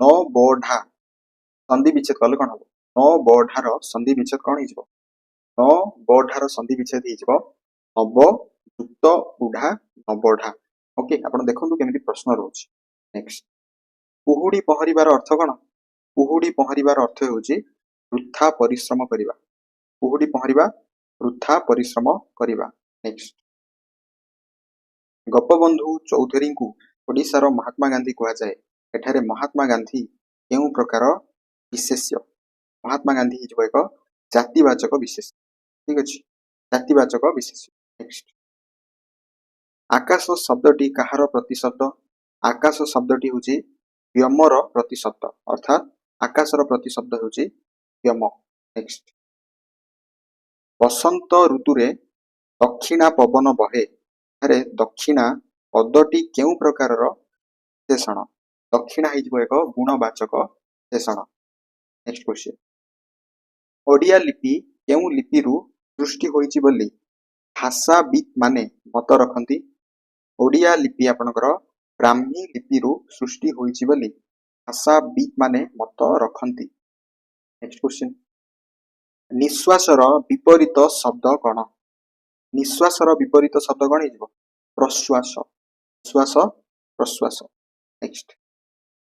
न बढा संधि विच्छेद कले कौन हम न बढार संधि विच्छेद कौन हो न बढार संधि विच्छेद हो नव युक्त बुढ़ा न बढा ओके आपण देखंतु केमिति प्रश्न रोच नेक्स्ट कुहुडी पहरिबार अर्थ कौन कुहुडी पहरिबार अर्थ होउची वृथा परिश्रम करिबा कुहुडी पहरिबा वृथा परिश्रम करिबा नेक्स्ट गोपबंधु चौधरी को ओडिशार महात्मा गांधी कहा जाए एठारे महात्मा गांधी केउ प्रकार विशेष्य महात्मा गांधी हिजो एक जातिवाचक विशेष ठीक अछि जातिवाचक विशेष नेक्स्ट आकाश शब्दटी कहार प्रतिशब्द आकाश शब्दटी होची व्योमर प्रतिशब्द अर्थात आकाशर प्रतिशब्द होची व्योम नेक्स्ट बसंत ऋतुरे दक्षिणा पवन बहे अरे दक्षिणा पदटी केउ प्रकारर विशेषण दक्षिणा हिजो एक गुणवाचक विशेषण नेक्स्ट क्वेश्चन ओडिया लिपि केउ लिपिरु सृष्टि होईची बोली भाषाविद माने मत रखंती ओडिया लिपि आपनकर ब्राह्मी लिपिरु सृष्टि होईची बोली भाषाविद माने मत रखंती नेक्स्ट क्वेश्चन निश्वासर विपरीत शब्द कौन निश्वासर विपरीत शब्द कौन हो प्रश्वास निश्वास प्रश्वास नेक्स्ट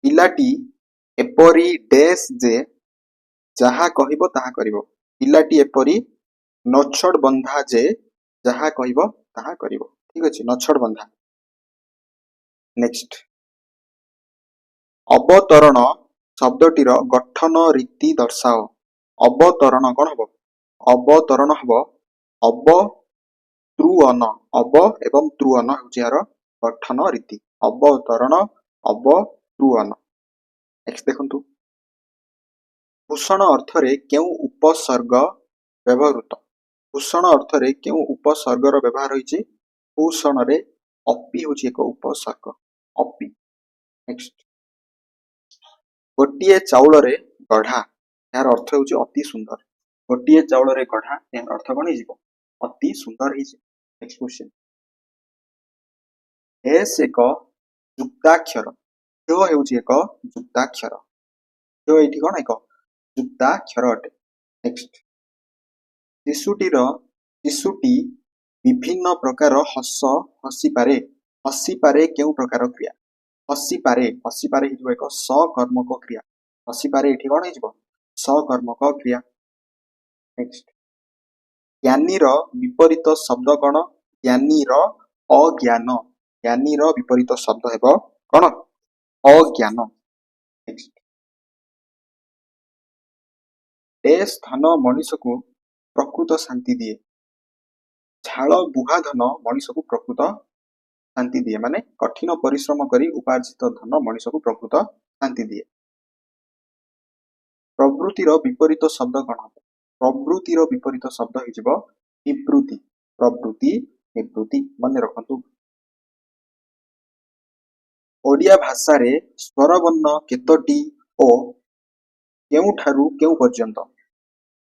पिलाटी एपरी डैश जे जहा कहिबो ताहा करिबो पिलाटी एपरी नछड़ बंधा जे जहा कहिबो ताहा करिबो ठीक अछि नछड़ बंधा नेक्स्ट अवतरण शब्दटीर गठन रीति दर्शाओ अवतरण कौन हम अवतरण हम अवतृअन अव एवं तृअन होची यार गठन रीति अवतरण अवतृअन नेक्स्ट देखंतु भूषण अर्थरे केउ उपसर्ग व्यवहृत भूषण अर्थरे केउ उपसर्गर व्यवहार होईची भूषण रे अपि होची एक उपसर्ग अपि नेक्स्ट गोटिए चाउल रे गढ़ा यार अर्थ होची अति सुंदर गोटिए चाउल रे गढ़ा यार अर्थ कोन हिजिबो अति सुंदर हिजी नेक्स्ट क्वेश्चन एस एक युक्ताक्षर जो हेउची एक युक्ताक्षर जो एठी कोन एक युक्ताक्षर अटे नेक्स्ट शिशुटी विभिन्न प्रकार हस हसी पारे केउ प्रकार क्रिया हसी पारे हिजो एक सकर्मक क्रिया हसी पारे एठी कोन हिजो सकर्मक क्रिया नेक्स्ट ज्ञानी रो विपरीत शब्द कोन ज्ञानी रो अज्ञान ज्ञानी रो विपरीत शब्द हेबो कोन अज्ञान नेक्स्ट डैश धन मनुष्य को प्रकृत शांति दिए झाल बुहा धन मनुष्य को प्रकृत शांति दिए माने कठिन परिश्रम करी उपार्जित धन मनुष्य को प्रकृत शांति दिए प्रवृत्तिर विपरीत शब्द कौन हम प्रवृत्तिर विपरीत शब्द हो निवृत्ति प्रवृत्ति निवृत्ति मन रखंतु ओडिया भाषा रे स्वर वर्ण केतोटी ओ केउ ठारू केउ पर्यंत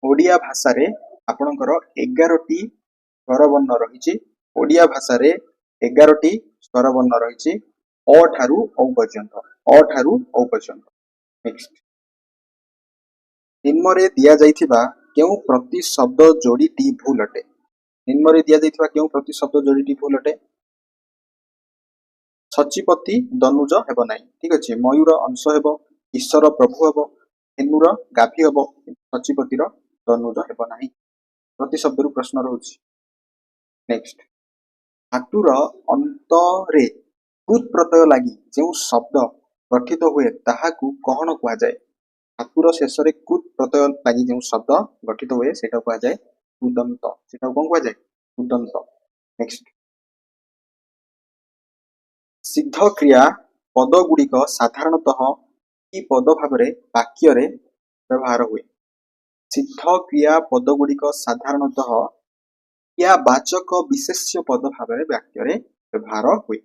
ओडिया भाषा रे आपणकर 11टी स्वर वर्ण रहिछि ओडिया भाषा रे 11टी स्वर वर्ण रहिछि अ ठारू औ पर्यंत नेक्स्ट निम्न रे दिया जाइथिबा केउ प्रति शब्द जोड़ीटी भूल अटे निम्न रे दिया जाइथिबा केउ प्रति शब्द जोड़ीटी भूल अटे सचिपति दनुज हेबो नाही ठीक अछि मयूर अंश हेबो ईश्वर प्रभु हेबो हेनुर गाभी हेबो सचिपतिर दनुज हेबो नाही प्रति शब्द रु प्रश्न रहउछि नेक्स्ट धातुर अंतरे कृत प्रत्यय लागि जेउ शब्द गठित हुए ताहाकू कहन कुआ जाय धातुर शेष रे कृत प्रत्यय लागि जेउ शब्द गठित हुए सेटा कुआ जाय उदंत सेटा कोन कुआ जाय उदंत नेक्स्ट सिद्ध क्रिया पद गुड़िक साधारणतः कि पद भाबरे वाक्य रे व्यवहार हुए सिद्ध क्रिया पद गुड़िक साधारणतः या वाचक विशेष्य पद भाबरे वाक्य रे व्यवहार हुए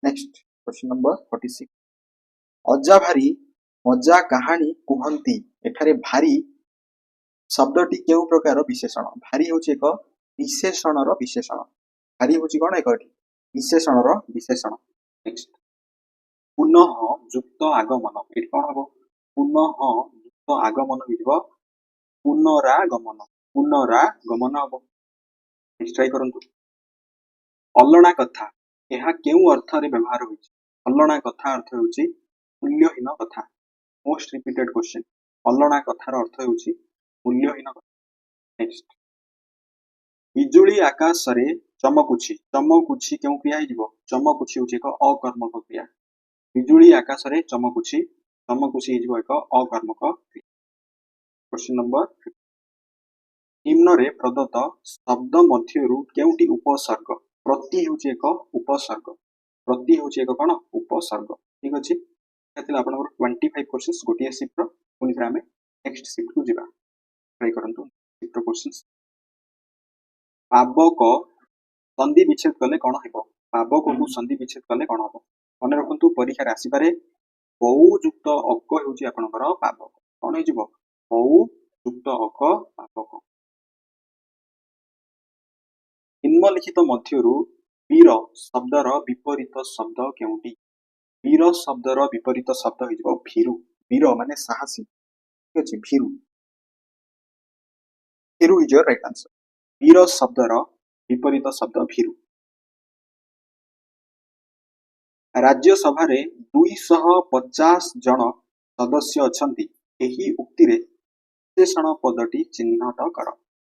नेक्स्ट क्वेश्चन नंबर 46 अजा भारी मजा कहानी कुहंती एठारे भारी शब्दटी केउ प्रकार विशेषण भारी होची एक विशेषणर विशेषण भारी होची कोन एक विशेषणर विशेषण नेक्स्ट पुनः युक्त आगमन एठी कोन हबो पुनः ଯୁକ୍ତ ଆଗମନ ହେଇଯିବ ପୁନରାଗମନ। ପୁନରାଗମନ ହବ। ନେକ୍ସଟ ଟ୍ରାଇ କରନ୍ତୁ। ଅଲଣା କଥା ଏହା କେଉଁ ଅର୍ଥରେ ବ୍ୟବହାର ହୋଇଛି? ଅଲଣା କଥା ଅର୍ଥ ହେଉଛି ମୂଲ୍ୟହୀନ କଥା। Most repeated question. ଅଲଣା କଥାର ଅର୍ଥ ହେଉଛି ମୂଲ୍ୟହୀନ କଥା। ନେକ୍ସଟ ବିଜୁଳି ଆକାଶରେ ଚମକୁଛି। ଚମକୁଛି କେଉଁ କ୍ରିୟା ହେଇଯିବ? ଚମକୁଛି ହେଉଛି ଏକ ଅକର୍ମକ କ୍ରିୟା। ବିଜୁଳି ଆକାଶରେ ଚମକୁଛି, ଚମକୁଛି ହେଇଯିବ ଏକ ଅକର୍ମକ କ୍ରିୟା। କ୍ୱେଶ୍ଚନ ନମ୍ବର ନିମ୍ନରେ ପ୍ରଦତ୍ତ ଶବ୍ଦ ମଧ୍ୟରୁ କେଉଁଟି ଉପସର୍ଗ? ପ୍ରତି ହେଉଛି ଏକ ଉପସର୍ଗ। ପ୍ରତି ହେଉଛି ଏକ କଣ? ଉପସର୍ଗ। ଠିକ ଅଛି, ଏହା ଥିଲା ଆପଣଙ୍କର 25 କ୍ୱେଶ୍ଚନ୍ସ ଗୋଟିଏ ଶିଫ୍ଟର। ପୁଣି ଥରେ ଆମେ ନେକ୍ସଟ ଶିଫ୍ଟକୁ ଯିବା। ଟ୍ରାଇ କରନ୍ତୁ ଶିଫ୍ଟର କ୍ୱେଶ୍ଚନ୍ସ। ପାବକ ସନ୍ଧି ବିଚ୍ଛେଦ କଲେ କଣ ହେବ? ପାବକକୁ ସନ୍ଧି ବିଚ୍ଛେଦ କଲେ କଣ ହେବ? ମନେ ରଖନ୍ତୁ ପରୀକ୍ଷାରେ ଆସିପାରେ ବଉ ଯୁକ୍ତ ଅକ ହେଉଛି ଆପଣଙ୍କର ପାବକ। କଣ ହେଇଯିବ? ବଉ ଯୁକ୍ତ ଅକ ପାବକ। ନିମ୍ନଲିଖିତ ମଧ୍ୟରୁ ବୀର ଶବ୍ଦର ବିପରୀତ ଶବ୍ଦ କେଉଁଟି? ବୀର ଶବ୍ଦର ବିପରୀତ ଶବ୍ଦ ହେଇଯିବ ଭୀରୁ। ବୀର ମାନେ ସାହସୀ। ଠିକ ଅଛି, ଭୀରୁ। ଭୀରୁ ଇଜ ୟୋର ରାଇଟ ଆନ୍ସର। ବୀର ଶବ୍ଦର ବିପରୀତ ଶବ୍ଦ ଭୀରୁ। ରାଜ୍ୟସଭାରେ 250 ଜଣ ସଦସ୍ୟ ଅଛନ୍ତି। ଏହି ଉକ୍ତିରେ ବିଶେଷଣ ପଦଟି ଚିହ୍ନଟ କର।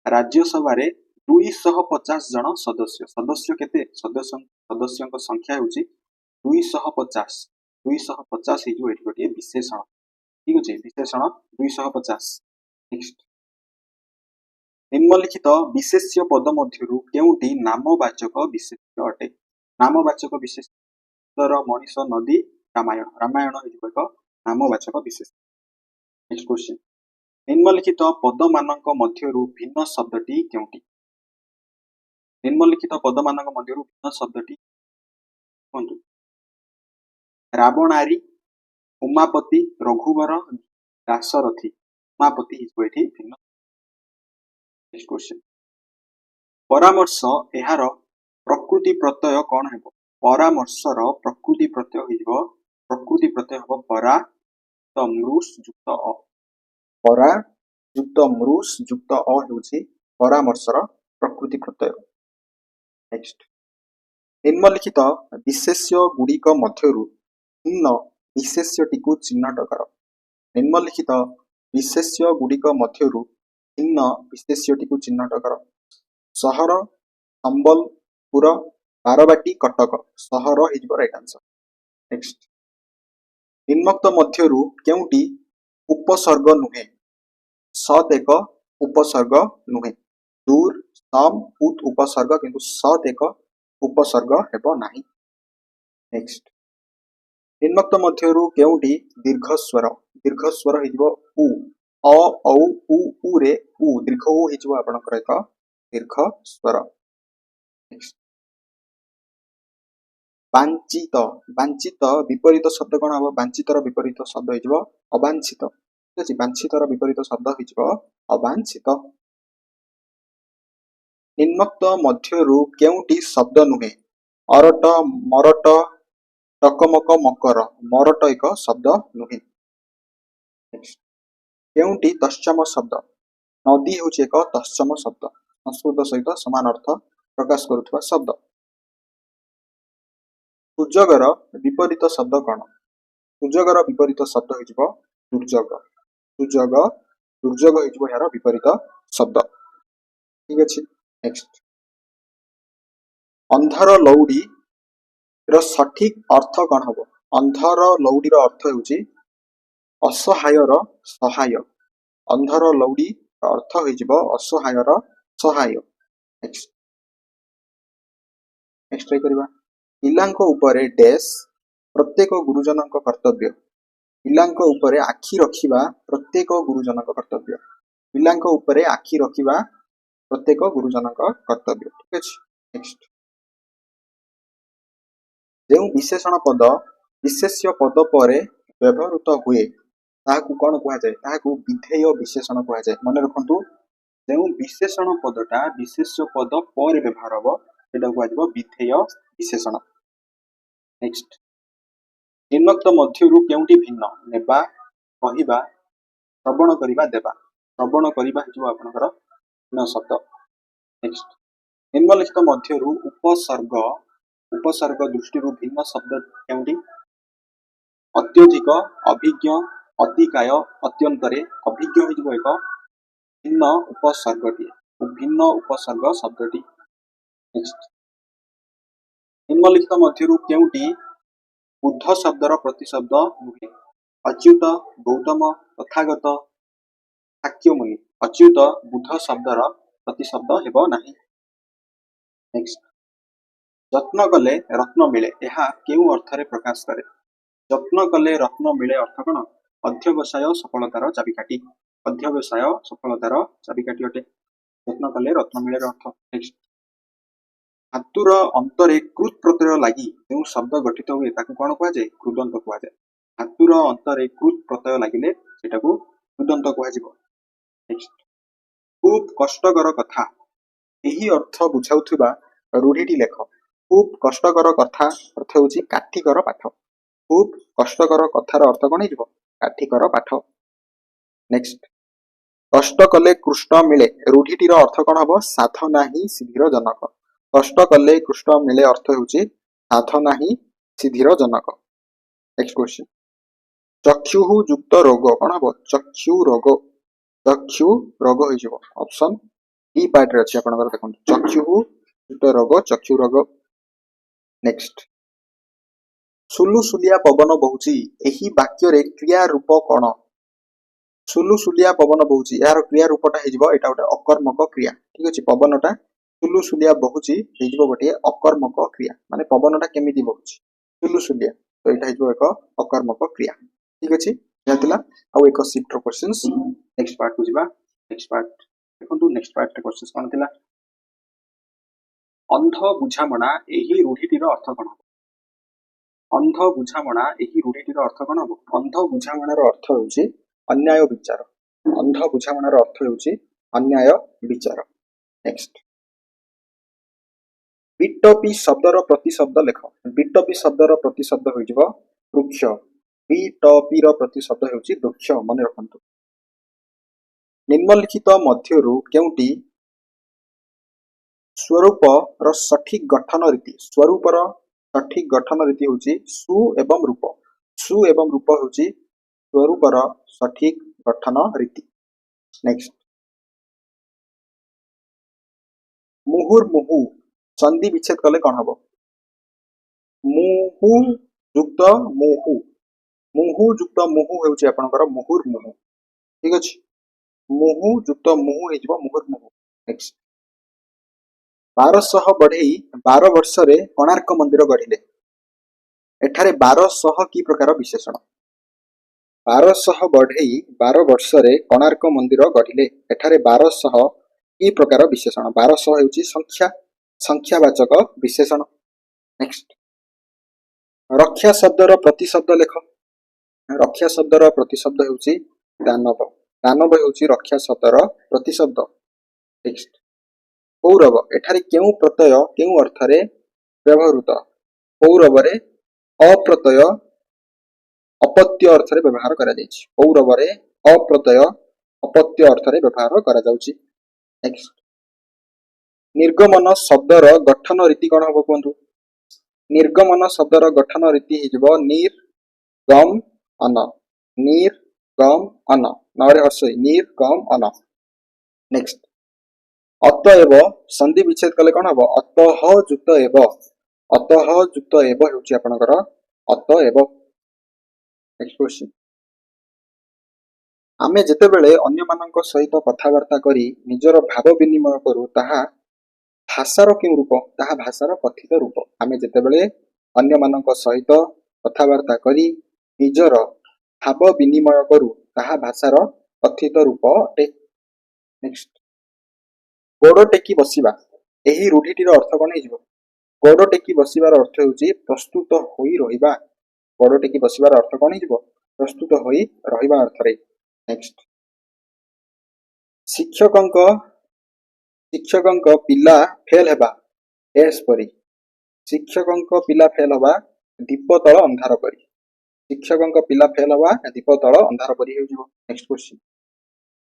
ରାଜ୍ୟସଭାରେ 250 ଜଣ ସଦସ୍ୟ। ସଦସ୍ୟ କେତେ? ସଦସ୍ୟଙ୍କ ସଂଖ୍ୟା ହେଉଛି 250। 250 ହେଇଯିବ ଏଠି ଗୋଟିଏ ବିଶେଷଣ। ଠିକ ଅଛି, ବିଶେଷଣ 250। ନେକ୍ସଟ ନିମ୍ନଲିଖିତ ବିଶେଷ୍ୟ ପଦ ମଧ୍ୟରୁ କେଉଁଟି ନାମବାଚକ ବିଶେଷ୍ୟ ଅଟେ? ନାମବାଚକ ବିଶେଷ୍ୟର ମଣିଷ, ନଦୀ, ରାମାୟଣ। ରାମାୟଣ ହେଇଯିବ ଏକ ନାମବାଚକ ବିଶେଷ୍ୟ। ନେକ୍ସଟ କ୍ୱେଶ୍ଚନ ନିମ୍ନଲିଖିତ ପଦମାନଙ୍କ ମଧ୍ୟରୁ ଭିନ୍ନ ଶବ୍ଦଟି କେଉଁଟି? ନିମ୍ନଲିଖିତ ପଦମାନଙ୍କ ମଧ୍ୟରୁ ଭିନ୍ନ ଶବ୍ଦଟି କୁହନ୍ତୁ। ରାବଣାରୀ, ଉମାପତି, ରଘୁବର, ଦାଶରଥୀ। ଉମାପତି ହେଇଯିବ ଏଠି ଭିନ୍ନ। ନେକ୍ସଟ କ୍ୱେଶ୍ଚନ ପରାମର୍ଶ ଏହାର ପ୍ରକୃତି ପ୍ରତ୍ୟୟ କଣ ହେବ? ପରାମର୍ଶର ପ୍ରକୃତି ପ୍ରତ୍ୟୟ ହେଇଯିବ, ପ୍ରକୃତି ପ୍ରତ୍ୟୟ ହେବ ପରା ତ ମୃଷ ଯୁକ୍ତ ଅ। ପରା ଯୁକ୍ତ ମୃଷ ଯୁକ୍ତ ଅ ହେଉଛି ପରାମର୍ଶର ପ୍ରକୃତି ପ୍ରତ୍ୟୟ। ନେକ୍ସଟ ନିମ୍ନଲିଖିତ ବିଶେଷ୍ୟ ଗୁଡ଼ିକ ମଧ୍ୟରୁ ଭିନ୍ନ ବିଶେଷ୍ୟଟିକୁ ଚିହ୍ନଟ କର। ନିମ୍ନଲିଖିତ ବିଶେଷ୍ୟ ଗୁଡ଼ିକ ମଧ୍ୟରୁ ଭିନ୍ନ ବିଶେଷ୍ୟଟିକୁ ଚିହ୍ନଟ କର। ସହର, ସମ୍ବଲପୁର, ବାରବାଟୀ, କଟକ। ସହର ହେଇଯିବ ରାଇଟ ଆନ୍ସର। ନେକ୍ସଟ ନିମ୍ନୋକ୍ତ ମଧ୍ୟରୁ କେଉଁଟି ଉପସର୍ଗ ନୁହେଁ? ସତ୍ ଏକ ଉପସର୍ଗ ନୁହେଁ। ଦୂର, ସମ, ଉତ ଉପସର୍ଗ, କିନ୍ତୁ ସତ୍ ଏକ ଉପସର୍ଗ ହେବ ନାହିଁ। ନେକ୍ସଟ ନିମ୍ନୋକ୍ତ ମଧ୍ୟରୁ କେଉଁଟି ଦୀର୍ଘସ୍ୱର? ଦୀର୍ଘସ୍ୱର ହେଇଯିବ ଉ। ଅ, ଔ, ଉ, ରେ ଉ ଦୀର୍ଘ ଉ ହେଇଯିବ ଆପଣଙ୍କର ଏକ ଦୀର୍ଘସ୍ୱର। ବାଞ୍ଛିତ। ବାଞ୍ଛିତ ବିପରୀତ ଶବ୍ଦ କଣ ହବ? ବାଞ୍ଛିତର ବିପରୀତ ଶବ୍ଦ ହେଇଯିବ ଅବାଞ୍ଛିତ। ଠିକ ଅଛି, ବାଞ୍ଛିତର ବିପରୀତ ଶବ୍ଦ ହେଇଯିବ ଅବାଞ୍ଛିତ। ନିମ୍ନୋକ୍ତ ମଧ୍ୟରୁ କେଉଁଟି ଶବ୍ଦ ନୁହେଁ? ଅରଟ, ମରଟ, ଟକମକ, ମକର। ମରଟ ଏକ ଶବ୍ଦ ନୁହେଁ। କେଉଁଟି ତତ୍ସମ ଶବ୍ଦ? ନଦୀ ହେଉଛି ଏକ ତତ୍ସମ ଶବ୍ଦ। ସଂସ୍କୃତ ସହିତ ସମାନ ଅର୍ଥ ପ୍ରକାଶ କରୁଥିବା ଶବ୍ଦ। ସୁଯୋଗର ବିପରୀତ ଶବ୍ଦ କଣ? ସୁଯୋଗର ବିପରୀତ ଶବ୍ଦ ହେଇଯିବ ଦୁର୍ଯୋଗ। ସୁଯୋଗ, ଦୁର୍ଯୋଗ ହେଇଯିବ ଏହାର ବିପରୀତ ଶବ୍ଦ। ଠିକ ଅଛି, ନେକ୍ସଟ ଅନ୍ଧର ଲଉଡି ର ସଠିକ ଅର୍ଥ କଣ ହବ? ଅନ୍ଧର ଲଉଡିର ଅର୍ଥ ହେଉଛି ଅସହାୟର ସହାୟ। ଅନ୍ଧର ଲଉଡି ଅର୍ଥ ହେଇଯିବ ଅସହାୟର ସହାୟ। ନେକ୍ସଟ କରିବା ପିଲାଙ୍କ ଉପରେ ଡ୍ୟାଶ ପ୍ରତ୍ୟେକ ଗୁରୁଜନଙ୍କ କର୍ତ୍ତବ୍ୟ। ପିଲାଙ୍କ ଉପରେ ଆଖି ରଖିବା ପ୍ରତ୍ୟେକ ଗୁରୁଜନଙ୍କ କର୍ତ୍ତବ୍ୟ। ପିଲାଙ୍କ ଉପରେ ଆଖି ରଖିବା ପ୍ରତ୍ୟେକ ଗୁରୁଜନଙ୍କ କର୍ତ୍ତବ୍ୟ। ଠିକ ଅଛି, ନେକ୍ସଟ ଯେଉଁ ବିଶେଷଣ ପଦ ବିଶେଷ୍ୟ ପଦ ପରେ ବ୍ୟବହୃତ ହୁଏ ତାହାକୁ କଣ କୁହାଯାଏ? ତାହାକୁ ବିଧେୟ ବିଶେଷଣ କୁହାଯାଏ। ମନେ ରଖନ୍ତୁ ଯେଉଁ ବିଶେଷଣ ପଦଟା ବିଶେଷ୍ୟ ପଦ ପରେ ବ୍ୟବହାର ହବ ସେଟା କୁହାଯିବ ବିଧେୟ ବିଶେଷଣ। ନେକ୍ସଟ ନିମ୍ନୋକ୍ତ ମଧ୍ୟରୁ କେଉଁଟି ଭିନ୍ନ? ନେବା, କହିବା ଶ୍ରବଣ କରିବା ଦେବା ଶ୍ରବଣ କରିବା ହେଇଯିବ ଆପଣଙ୍କର ଭିନ୍ନ ଶବ୍ଦ। ନେକ୍ସଟ ନିମ୍ନଲିଖିତ ମଧ୍ୟରୁ ଉପସର୍ଗ ଦୃଷ୍ଟିରୁ ଭିନ୍ନ ଶବ୍ଦ କେଉଁଟି? ଅତ୍ୟଧିକ, ଅଭିଜ୍ଞ, ଅତିକାୟ, ଅତ୍ୟନ୍ତରେ। ଅଭିଜ୍ଞ ହେଇଯିବ ଏକ ଭିନ୍ନ ଉପସର୍ଗ ଶବ୍ଦଟି। ନେକ୍ସଟ ନିମ୍ନଲିଖିତ ମଧ୍ୟରୁ କେଉଁଟି ବୁଦ୍ଧ ଶବ୍ଦର ପ୍ରତିଶବ୍ଦ ନୁହେଁ? ଅଚ୍ୟୁତ, ଗୌତମ, ତଥାଗତ, ଶାକ୍ୟମୁନି। ଅଚ୍ୟୁତ ବୁଦ୍ଧ ଶବ୍ଦର ପ୍ରତିଶବ୍ଦ ହେବ ନାହିଁ। ନେକ୍ସଟ ଯତ୍ନ କଲେ ରତ୍ନ ମିଳେ, ଏହା କେଉଁ ଅର୍ଥରେ ପ୍ରକାଶ କରେ? ଯତ୍ନ କଲେ ରତ୍ନ ମିଳେ ଅର୍ଥ କଣ? ଅଧ୍ୟବସାୟ ସଫଳତାର ଚାବିକାଠି। ଅଧ୍ୟବସାୟ ସଫଳତାର ଚାବିକାଠି ଅଟେ। ଯତ୍ନ କଲେ ରତ୍ନ ମିଳେ ଅର୍ଥ। ନେକ୍ସଟ ଧାତୁର ଅନ୍ତରେ କୃତ୍ ପ୍ରତ୍ୟୟ ଲାଗି ଯେଉଁ ଶବ୍ଦ ଗଠିତ ହୁଏ ତାକୁ କଣ କୁହାଯାଏ? କୃଦନ୍ତ କୁହାଯାଏ। ଧାତୁର ଅନ୍ତରେ କୃତ୍ ପ୍ରତ୍ୟୟ ଲାଗିଲେ ସେଟାକୁ କୃଦନ୍ତ କୁହାଯିବ। ନେକ୍ସଟ ଖୁବ୍ କଷ୍ଟକର କଥା, ଏହି ଅର୍ଥ ବୁଝାଉଥିବା ରୂଢିଟି ଲେଖ। ଖୁବ୍ କଷ୍ଟକର କଥା ଅର୍ଥ ହେଉଛି କାଠିକର ପାଠ। ଖୁବ୍ କଷ୍ଟକର କଥାର ଅର୍ଥ କଣ ହେଇଯିବ? କାଠିକର ପାଠ। ନେକ୍ସଟ କଷ୍ଟ କଲେ କୃଷ୍ଣ ମିଳେ, ରୂଢିଟିର ଅର୍ଥ କଣ ହବ? ସାଧନା ହିଁ ସିଦ୍ଧିର ଜନକ। କଷ୍ଟ କଲେ କୃଷ୍ଣ ମିଳେ ଅର୍ଥ ହେଉଛି ସାଧନା ହିଁ ସିଦ୍ଧିର ଜନକ। ନେକ୍ସଟ କ୍ୱେଶ୍ଚନ ଚକ୍ଷୁ ଯୁକ୍ତ ରୋଗ କଣ ହବ? ଚକ୍ଷୁ ରୋଗ ହେଇଯିବ। ଅପସନ ଡି ପାର୍ଟରେ ଅଛି ଆପଣଙ୍କର, ଦେଖନ୍ତୁ ଚକ୍ଷୁ ଯୁକ୍ତ ରୋଗ, ଚକ୍ଷୁ ରୋଗ। ନେକ୍ସଟ ସୁଲୁସୁଲିଆ ପବନ ବହୁଛି, ଏହି ବାକ୍ୟରେ କ୍ରିୟା ରୂପ କଣ? ସୁଲୁସୁଲିଆ ପବନ ବହୁଛି, ଏହାର କ୍ରିୟା ରୂପଟା ହେଇଯିବ ଏଇଟା ଗୋଟେ ଅକର୍ମକ କ୍ରିୟା। ଠିକ ଅଛି, ପବନଟା ସୁଲୁସୁଲିଆ ବହୁଛି ହେଇଯିବ ଗୋଟିଏ ଅକର୍ମକ କ୍ରିୟା। ମାନେ ପବନଟା କେମିତି ବହୁଛି? ସୁଲୁସୁଲିଆ, ତ ଏଇଟା ହେଇଯିବ ଏକ ଅକର୍ମକ କ୍ରିୟା। ଠିକ ଅଛି, ଏହା ଥିଲା ଆଉ ଏକ ଶିଫ୍ଟର କ୍ୱେଶ୍ଚନ୍ସ। ନେକ୍ସଟ ପାର୍ଟକୁ ଯିବା। ନେକ୍ସଟ ପାର୍ଟ ଦେଖନ୍ତୁ, ନେକ୍ସଟ ପାର୍ଟରେ କ୍ୱେଶ୍ଚନ୍ସ କଣ ଥିଲା? ଅନ୍ଧ ବୁଝାମଣା ଏହି ରୂଢିଟିର ଅର୍ଥ କଣ ହବ? ଅନ୍ଧ ବୁଝାମଣା ଏହି ରୂଢିଟିର ଅର୍ଥ କଣ ହବ? ଅନ୍ଧ ବୁଝାମଣାର ଅର୍ଥ ହେଉଛି ଅନ୍ୟାୟ ବିଚାର। ଅନ୍ଧ ବୁଝାମଣାର ଅର୍ଥ ହେଉଛି ଅନ୍ୟାୟ ବିଚାର। ନେକ୍ସଟ ବିଟପି ଶବ୍ଦର ପ୍ରତିଶବ୍ଦ ଲେଖ। ବିଟପି ଶବ୍ଦର ପ୍ରତିଶବ୍ଦ ହୋଇଯିବ ବୃକ୍ଷ। ବିଟପିର ପ୍ରତିଶବ୍ଦ ହେଉଛି ବୃକ୍ଷ, ମନେ ରଖନ୍ତୁ। ନିମ୍ନଲିଖିତ ମଧ୍ୟରୁ କେଉଁଟି ସ୍ୱରୂପର ସଠିକ ଗଠନ ରୀତି? ସ୍ୱରୂପର ସଠିକ ଗଠନ ରୀତି ହେଉଛି ସୁ ଏବଂ ରୂପ। ସୁ ଏବଂ ରୂପ ହେଉଛି ସ୍ୱରୂପର ସଠିକ ଗଠନ ରୀତି। ନେକ୍ସଟ ମୁହୁର୍ମୁହୁ ସନ୍ଧି ବିଚ୍ଛେଦ କଲେ କଣ ହବ? ମୁହୁ ଯୁକ୍ତ ମୁହୁ, ମୁହୁ ଯୁକ୍ତ ମୁହୁ ହେଉଛି ଆପଣଙ୍କର ମୁହୁର୍ମୁହୁ। ଠିକ ଅଛି, ମୁହୁ ଯୁକ୍ତ ମୁହୁ ହେଇଯିବ ମୁହୁର୍ମୁହୁ। ନେକ୍ସଟ 1200 ବଢେଇ 12 ବର୍ଷରେ କୋଣାର୍କ ମନ୍ଦିର ଗଢିଲେ, ଏଠାରେ 1200 କି ପ୍ରକାର ବିଶେଷଣ? 1200 ବଢେଇ 12 ବର୍ଷରେ କୋଣାର୍କ ମନ୍ଦିର ଗଢିଲେ, ଏଠାରେ 1200 କି ପ୍ରକାର ବିଶେଷଣ? 1200 ହେଉଛି ସଂଖ୍ୟାବାଚକ ବିଶେଷଣ। ନେକ୍ସଟ ରକ୍ଷା ଶବ୍ଦର ପ୍ରତିଶବ୍ଦ ଲେଖ। ରକ୍ଷା ଶବ୍ଦର ପ୍ରତିଶବ୍ଦ ହେଉଛି ଦାନବ। ଦାନବ ହେଉଛି ରକ୍ଷା ଶବ୍ଦର ପ୍ରତିଶବ୍ଦ। ନେକ୍ସଟ କୌରବ, ଏଠାରେ କେଉଁ ପ୍ରତ୍ୟୟ କେଉଁ ଅର୍ଥରେ ବ୍ୟବହୃତ? କୌରବରେ ଅପ୍ରତ୍ୟୟ ଅପତ୍ୟ ଅର୍ଥରେ ବ୍ୟବହାର କରାଯାଇଛି। କୌରବରେ ଅପ୍ରତ୍ୟୟ ଅପତ୍ୟ ଅର୍ଥରେ ବ୍ୟବହାର କରାଯାଉଛି। ନେକ୍ସଟ ନିର୍ଗମନ ଶବ୍ଦର ଗଠନ ରୀତି କଣ ହବ କୁହନ୍ତୁ? ନିର୍ଗମନ ଶବ୍ଦର ଗଠନ ରୀତି ହେଇଯିବ ନିର୍ ଗମ ଅନ। ନିର୍ ଗମ ଅନ, ନରେ ହର୍ଷଇ, ନିର୍ ଗମ ଅନ। ନେକ୍ସଟ ଅତଏବ ସନ୍ଧି ବିଚ୍ଛେଦ କଲେ କଣ ହବ? ଅତଃ ଯୁକ୍ତ ଏବ। ଅତଃ ଯୁକ୍ତ ଏବ ହେଉଛି ଆପଣଙ୍କର ଅତଏବ। ନେକ୍ସଟ କ୍ୱେଶ୍ଚନ ଆମେ ଯେତେବେଳେ ଅନ୍ୟମାନଙ୍କ ସହିତ କଥାବାର୍ତ୍ତା କରି ନିଜର ଭାବ ବିନିମୟ କରୁ ତାହା ଭାଷାର କେଉଁ ରୂପ? ତାହା ଭାଷାର କଥିତ ରୂପ। ଆମେ ଯେତେବେଳେ ଅନ୍ୟମାନଙ୍କ ସହିତ କଥାବାର୍ତ୍ତା କରି ନିଜର ଭାବ ବିନିମୟ କରୁ ତାହା ଭାଷାର କଥିତ ରୂପ ଅଟେ। ନେକ୍ସଟ ଗୋଡ଼ ଟେକି ବସିବା, ଏହି ରୂଢିଟିର ଅର୍ଥ କଣ ହେଇଯିବ? ଗୋଡ଼ ଟେକି ବସିବାର ଅର୍ଥ ହେଉଛି ପ୍ରସ୍ତୁତ ହୋଇ ରହିବା। ଗୋଡ଼ ଟେକି ବସିବାର ଅର୍ଥ କଣ ହେଇଯିବ? ପ୍ରସ୍ତୁତ ହୋଇ ରହିବା ଅର୍ଥରେ। ନେକ୍ସଟ ଶିକ୍ଷକଙ୍କ ପିଲା ଫେଲ ହେବା ଏସ୍ ପରି। ଶିକ୍ଷକଙ୍କ ପିଲା ଫେଲ ହେବା ଦୀପ ତଳ ଅନ୍ଧାର ପରି। ଶିକ୍ଷକଙ୍କ ପିଲା ଫେଲ ହବା ଦୀପ ତଳ ଅନ୍ଧାର ପରି ହେଉଯିବ। ନେକ୍ସଟ କ୍ୱେଶ୍ଚିନ୍,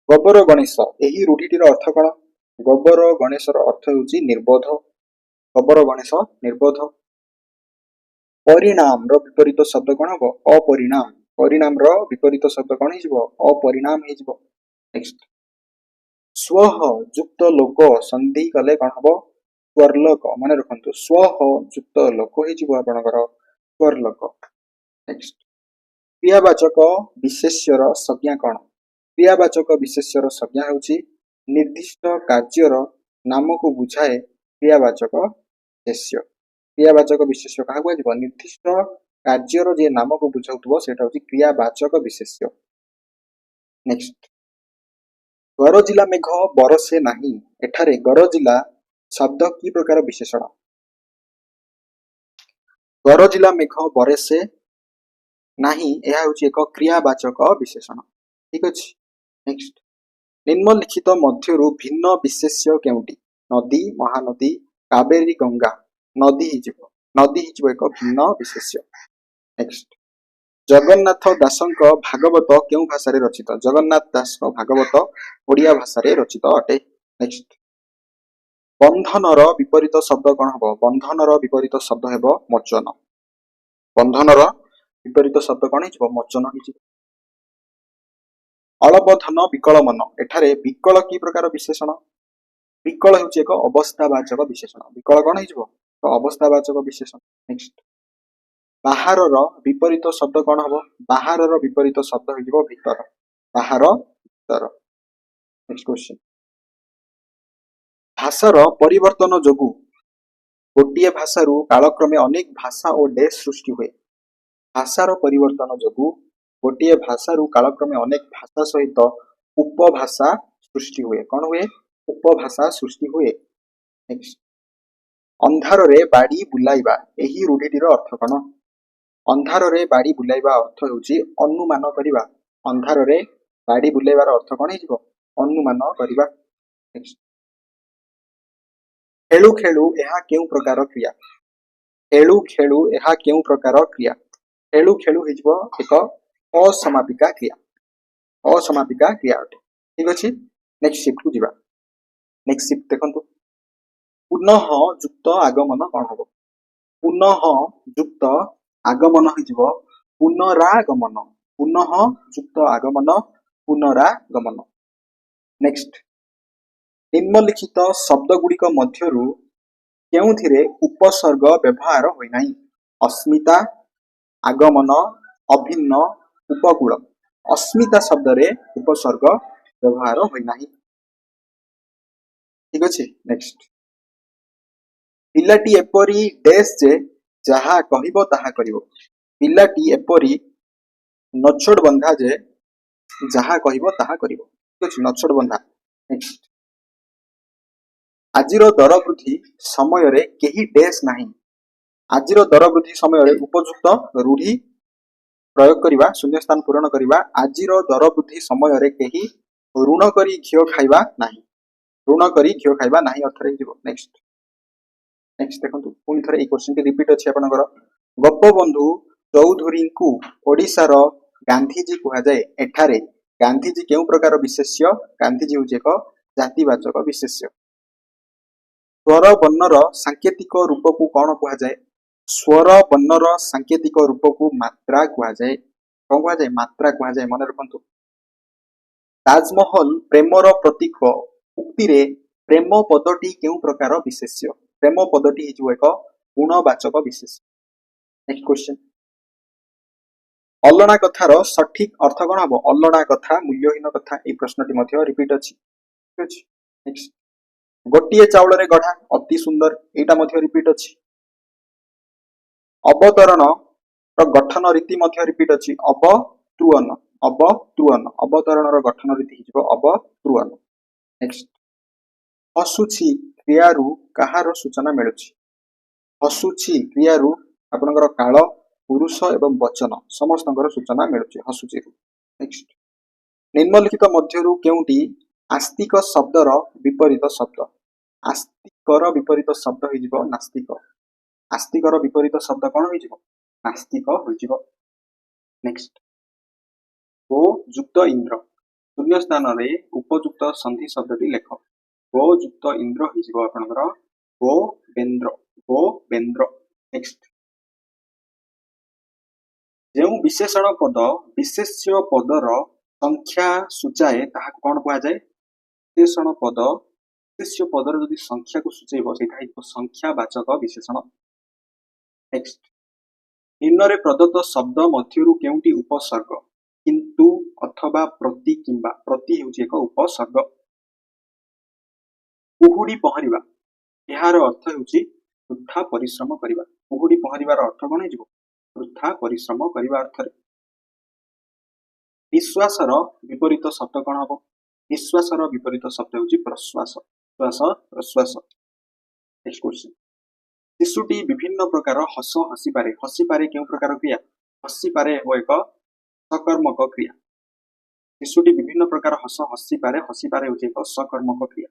ଗୋବର ଗଣେଶ ଏହି ରୂଢିଟିର ଅର୍ଥ କଣ? ଗୋବର ଗଣେଶର ଅର୍ଥ ହେଉଛି ନିର୍ବୋଧ। ଗୋବର ଗଣେଶ ନିର୍ବୋଧ। ପରିଣାମର ବିପରୀତ ଶବ୍ଦ କଣ ହବ? ଅପରିଣାମ। ପରିଣାମର ବିପରୀତ ଶବ୍ଦ କଣ ହେଇଯିବ? ଅପରିଣାମ ହେଇଯିବ। ନେକ୍ସଟ, ସ୍ୱହ ଯୁକ୍ତ ଲୋକ ସନ୍ଧି କଲେ କଣ ହବ? ସ୍ୱର୍ଲୋକ। ମନେ ରଖନ୍ତୁ, ସ୍ୱହ ଯୁକ୍ତ ଲୋକ ହେଇଯିବ ଆପଣଙ୍କର ସ୍ୱର୍ଲୋକ। ନେକ୍ସଟ, କ୍ରିୟାବାଚକ ବିଶେଷ୍ୟର ସଂଜ୍ଞା କଣ? କ୍ରିୟାବାଚକ ବିଶେଷ୍ୟର ସଂଜ୍ଞା ହେଉଛି ନିର୍ଦ୍ଦିଷ୍ଟ କାର୍ଯ୍ୟର ନାମକୁ ବୁଝାଏ କ୍ରିୟାବାଚକ ବିଶେଷ୍ୟ। କ୍ରିୟାବାଚକ ବିଶେଷ୍ୟ କାହାକୁ କୁହାଯିବ? ନିର୍ଦ୍ଦିଷ୍ଟ କାର୍ଯ୍ୟର ଯେ ନାମକୁ ବୁଝାଉଥିବ ସେଇଟା ହେଉଛି କ୍ରିୟାବାଚକ ବିଶେଷ୍ୟ। ନେକ୍ସଟ, ଗରଜିଲା ମେଘ ବରଷେ ନାହିଁ, ଏଠାରେ ଗରଜିଲା ଶବ୍ଦ କି ପ୍ରକାର ବିଶେଷଣ? ଗରଜିଲା ମେଘ ବରଷେ ନାହିଁ ଏହା ହେଉଛି ଏକ କ୍ରିୟାବାଚକ ବିଶେଷଣ। ଠିକ ଅଛି। ନେକ୍ସଟ, ନିମ୍ନଲିଖିତ ମଧ୍ୟରୁ ଭିନ୍ନ ବିଶେଷ୍ୟ କେଉଁଟି? ନଦୀ, ମହାନଦୀ, କାବେରୀ, ଗଙ୍ଗା। ନଦୀ ହେଇଯିବ। ନଦୀ ହେଇଯିବ ଏକ ଭିନ୍ନ ବିଶେଷ୍ୟ। ନେକ୍ସଟ, ଜଗନ୍ନାଥ ଦାସଙ୍କ ଭାଗବତ କେଉଁ ଭାଷାରେ ରଚିତ? ଜଗନ୍ନାଥ ଦାସଙ୍କ ଭାଗବତ ଓଡ଼ିଆ ଭାଷାରେ ରଚିତ ଅଟେ। ନେକ୍ସଟ, ବନ୍ଧନର ବିପରୀତ ଶବ୍ଦ କଣ ହବ? ବନ୍ଧନର ବିପରୀତ ଶବ୍ଦ ହେବ ମୋଚନ। ବନ୍ଧନର ବିପରୀତ ଶବ୍ଦ କଣ ହେଇଯିବ? ମୋଚନ ହେଇଯିବ। ଅଳବଧନ ବିକଳ ମନ, ଏଠାରେ ବିକଳ କି ପ୍ରକାର ବିଶେଷଣ? ବିକଳ ହେଉଛି ଏକ ଅବସ୍ଥାବାଚକ ବିଶେଷଣ। ବିକଳ କଣ ହେଇଯିବ? ଅବସ୍ଥାବାଚକ ବିଶେଷଣ। ନେକ୍ସଟ, ବାହାରର ବିପରୀତ ଶବ୍ଦ କଣ ହବ? ବାହାରର ବିପରୀତ ଶବ୍ଦ ହେଇଯିବ ଭିତର। ବାହାର, ଭିତର। ନେକ୍ସଟ କ୍ୱେଶ୍ଚନ, ଭାଷାର ପରିବର୍ତ୍ତନ ଯୋଗୁଁ ଗୋଟିଏ ଭାଷାରୁ କାଳକ୍ରମେ ଅନେକ ଭାଷା ଓ ଡେସ୍ ସୃଷ୍ଟି ହୁଏ। ଭାଷାର ପରିବର୍ତ୍ତନ ଯୋଗୁଁ ଗୋଟିଏ ଭାଷାରୁ କାଳକ୍ରମେ ଅନେକ ଭାଷା ସହିତ ଉପଭାଷା ସୃଷ୍ଟି ହୁଏ। କଣ ହୁଏ? ଉପଭାଷା ସୃଷ୍ଟି ହୁଏ। ନେକ୍ସଟ, ଅନ୍ଧାରରେ ବାଡ଼ି ବୁଲାଇବା ଏହି ରୂଢିଟିର ଅର୍ଥ କଣ? ଅନ୍ଧାରରେ ବାଡ଼ି ବୁଲାଇବା ଅର୍ଥ ହେଉଛି ଅନୁମାନ କରିବା। ଅନ୍ଧାରରେ ବାଡ଼ି ବୁଲାଇବାର ଅର୍ଥ କଣ ହେଇଯିବ? ଅନୁମାନ କରିବା। ନେକ୍ସଟ, ଖେଳୁ ଖେଳୁ ଏହା କେଉଁ ପ୍ରକାର କ୍ରିୟା? ଖେଳୁ ଖେଳୁ ଏହା କେଉଁ ପ୍ରକାର କ୍ରିୟା? ଖେଳୁ ଖେଳୁ ହେଇଯିବ ଏକ ଅସମାପିକା କ୍ରିୟା। ଅସମାପିକା କ୍ରିୟା ଅଟେ। ଠିକ ଅଛି। ନେକ୍ସଟ ଶିଫ୍ଟକୁ ଯିବା। ନେକ୍ସଟ ଶିଫ୍ଟ ଦେଖନ୍ତୁ, ପୁନଃ ଯୁକ୍ତ ଆଗମନ କଣ ହବ? ପୁନଃ ଯୁକ୍ତ ଆଗମନ ହେଇଯିବ ପୁନରାଗମନ। ପୁନଃ ଯୁକ୍ତ ଆଗମନ ପୁନରାଗମନ। ନେକ୍ସଟ, ନିମ୍ନଲିଖିତ ଶବ୍ଦ ଗୁଡିକ ମଧ୍ୟରୁ କେଉଁଥିରେ ଉପସର୍ଗ ବ୍ୟବହାର ହୋଇନାହିଁ? ଅସ୍ମିତା, ଆଗମନ, ଅଭିନ୍ନ, ଉପକୂଳ। ଅସ୍ମିତା ଶବ୍ଦରେ ଉପସର୍ଗ ବ୍ୟବହାର ହୋଇନାହିଁ। ଠିକ ଅଛି। ନେକ୍ସଟ, ପିଲାଟି ଏପରି ଡେସ୍ ଯେ ଯାହା କହିବ ତାହା କରିବ। ପିଲାଟି ଏପରି ନଛୋଡ଼ ବନ୍ଧା ଯେ ଯାହା କହିବ ତାହା କରିବ। ଠିକ ଅଛି, ନଛୋଡ଼ ବନ୍ଧା। ନେକ୍ସଟ, ଆଜିର ଦର ବୃଦ୍ଧି ସମୟରେ କେହି ଡେସ୍ ନାହିଁ। ଆଜିର ଦର ବୃଦ୍ଧି ସମୟରେ ଉପଯୁକ୍ତ ରୂଢି ପ୍ରୟୋଗ କରିବା, ଶୂନ୍ୟସ୍ଥାନ ପୂରଣ କରିବା। ଆଜିର ଦର ବୃଦ୍ଧି ସମୟରେ କେହି ଋଣ କରି ଘିଅ ଖାଇବା ନାହିଁ। ଋଣ କରି ଘିଅ ଖାଇବା ନାହିଁ ଅର୍ଥରେ ହେଇଯିବ। ନେକ୍ସଟ, ନେକ୍ସଟ ଦେଖନ୍ତୁ, ପୁଣି ଥରେ ଏଇ କ୍ୱେଶ୍ଚନଟି ରିପିଟ୍ ଅଛି ଆପଣଙ୍କର। ଗୋପବନ୍ଧୁ ଚୌଧୁରୀଙ୍କୁ ଓଡ଼ିଶାର ଗାନ୍ଧୀଜୀ କୁହାଯାଏ। ଏଠାରେ ଗାନ୍ଧୀଜୀ କେଉଁ ପ୍ରକାର ବିଶେଷ୍ୟ? ଗାନ୍ଧୀଜୀ ହେଉଛି ଏକ ଜାତିବାଚକ ବିଶେଷ୍ୟ। ସ୍ୱର ବର୍ଣ୍ଣର ସାଙ୍କେତିକ ରୂପକୁ କଣ କୁହାଯାଏ? ସ୍ୱର ବର୍ଣ୍ଣର ସାଙ୍କେତିକ ରୂପକୁ ମାତ୍ରା କୁହାଯାଏ। କଣ କୁହାଯାଏ? ମାତ୍ରା କୁହାଯାଏ। ମନେ ରଖନ୍ତୁ। ତାଜମହଲ ପ୍ରେମର ପ୍ରତୀକ ଉକ୍ତିରେ ପ୍ରେମ ପଦଟି କେଉଁ ପ୍ରକାର ବିଶେଷ୍ୟ? ପ୍ରେମ ପଦଟି ହେଇଯିବ ଏକ ଗୁଣବାଚକ ବିଶେଷ୍ୟ। ନେକ୍ସଟ କ୍ୱେଶ୍ଚନ, ଅଲଣା କଥାର ସଠିକ ଅର୍ଥ କଣ ହବ? ଅଲଣା କଥା, ମୂଲ୍ୟହୀନ କଥା। ଏଇ ପ୍ରଶ୍ନଟି ମଧ୍ୟ ରିପିଟ୍ ଅଛି। ଠିକ ଅଛି। ନେକ୍ସଟ, ଗୋଟିଏ ଚାଉଳରେ ଗଢା, ଅତି ସୁନ୍ଦର। ଏଇଟା ମଧ୍ୟ ରିପିଟ୍ ଅଛି। ଅବତରଣ ଗଠନ ରୀତି ମଧ୍ୟ ରିପିଟ୍ ଅଛି। ଅବତୃଅନ, ଅବତୃଅନ। ଅବତରଣର ଗଠନ ରୀତି ହେଇଯିବ ଅବତୃଅନ। ନେକ୍ସଟ, ହସୁଛି କ୍ରିୟାରୁ କାହାର ସୂଚନା ମିଳୁଛି? ହସୁଛି କ୍ରିୟାରୁ ଆପଣଙ୍କର କାଳ, ପୁରୁଷ ଏବଂ ବଚନ ସମସ୍ତଙ୍କର ସୂଚନା ମିଳୁଛି ହସୁଚିରୁ। ନେକ୍ସଟ, ନିମ୍ନଲିଖିତ ମଧ୍ୟରୁ କେଉଁଟି ଆସ୍ତିକ ଶବ୍ଦର ବିପରୀତ ଶବ୍ଦ? ଆସ୍ତିକର ବିପରୀତ ଶବ୍ଦ ହେଇଯିବ ନାସ୍ତିକ। ଆସ୍ତିକର ବିପରୀତ ଶବ୍ଦ କଣ ହେଇଯିବ? ନାସ୍ତିକ ହୋଇଯିବ। नेक्स्ट गो युक्त इंद्र शून्य स्थान रे उपयुक्त संधि शब्दटी लेख गो युक्त इंद्र हो आपनकर गोवेन्द्र नेक्स्ट जो विशेषण पद विशेष्य पदर संख्या सूचाए ताहा कौन कहा जाए विशेषण पद विशेष्य पदर यदि संख्या को सूचेब से संख्यावाचक विशेषण नेक्स्ट निम्न रे प्रदत्त शब्द मध्यरु केउटी उपसर्ग किंतु अथवा प्रति किंबा प्रति हेउची एक उपसर्ग कुहुडी पहरिबा एहार अर्थ हेउची वृथा परिश्रम करिबा कुहुडी पहरिबार अर्थ कोन हेजिबो वृथा परिश्रम करिबा अर्थ रे विश्वासर विपरीत शब्द कोन हबो विश्वासर विपरीत शब्द हेउची प्रश्वास प्रश्वास नेक्स्ट क्वेश्चन शिशुटी विभिन्न प्रकार हस हसी पारे केउ प्रकार क्रिया हसी पारे हो एक सकर्मक क्रिया शिशुटी विभिन्न प्रकार हस हसी पारे होची एक सकर्मक क्रिया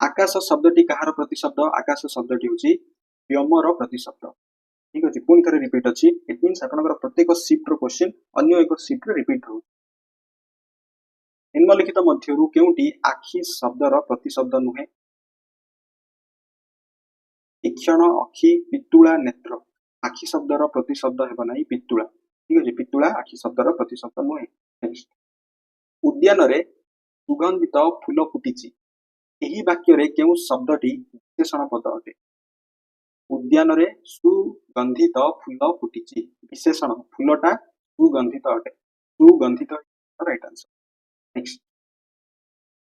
आकाश शब्दटी कहार प्रतिशब्द आकाश शब्दटी होची व्योमर प्रतिशब्द ठीक अछि पुनी थरे रिपीट अछि इट मींस आपनकर प्रत्येक शिफ्ट रो क्वेश्चन अन्य एक शिफ्ट रे रिपीट हो निम्नलिखित मध्यरु केउटी आखि शब्दर प्रतिशब्द नुहे इक्षण अखि पितुला नेत्र आखि शब्दर प्रतिशब्द हेबो नाही पितुला ठीक अछि पितुला आखि शब्दर प्रतिशब्द नुहे नेक्स्ट उद्यान रे सुगंधित फूल फुटिछि एही वाक्य रे केउ शब्दटी विशेषण पद अटे उद्यान रे सुगंधित फूल फुटिछि विशेषण फूलटा सुगंधित अटे सुगंधित राइट आंसर नेक्स्ट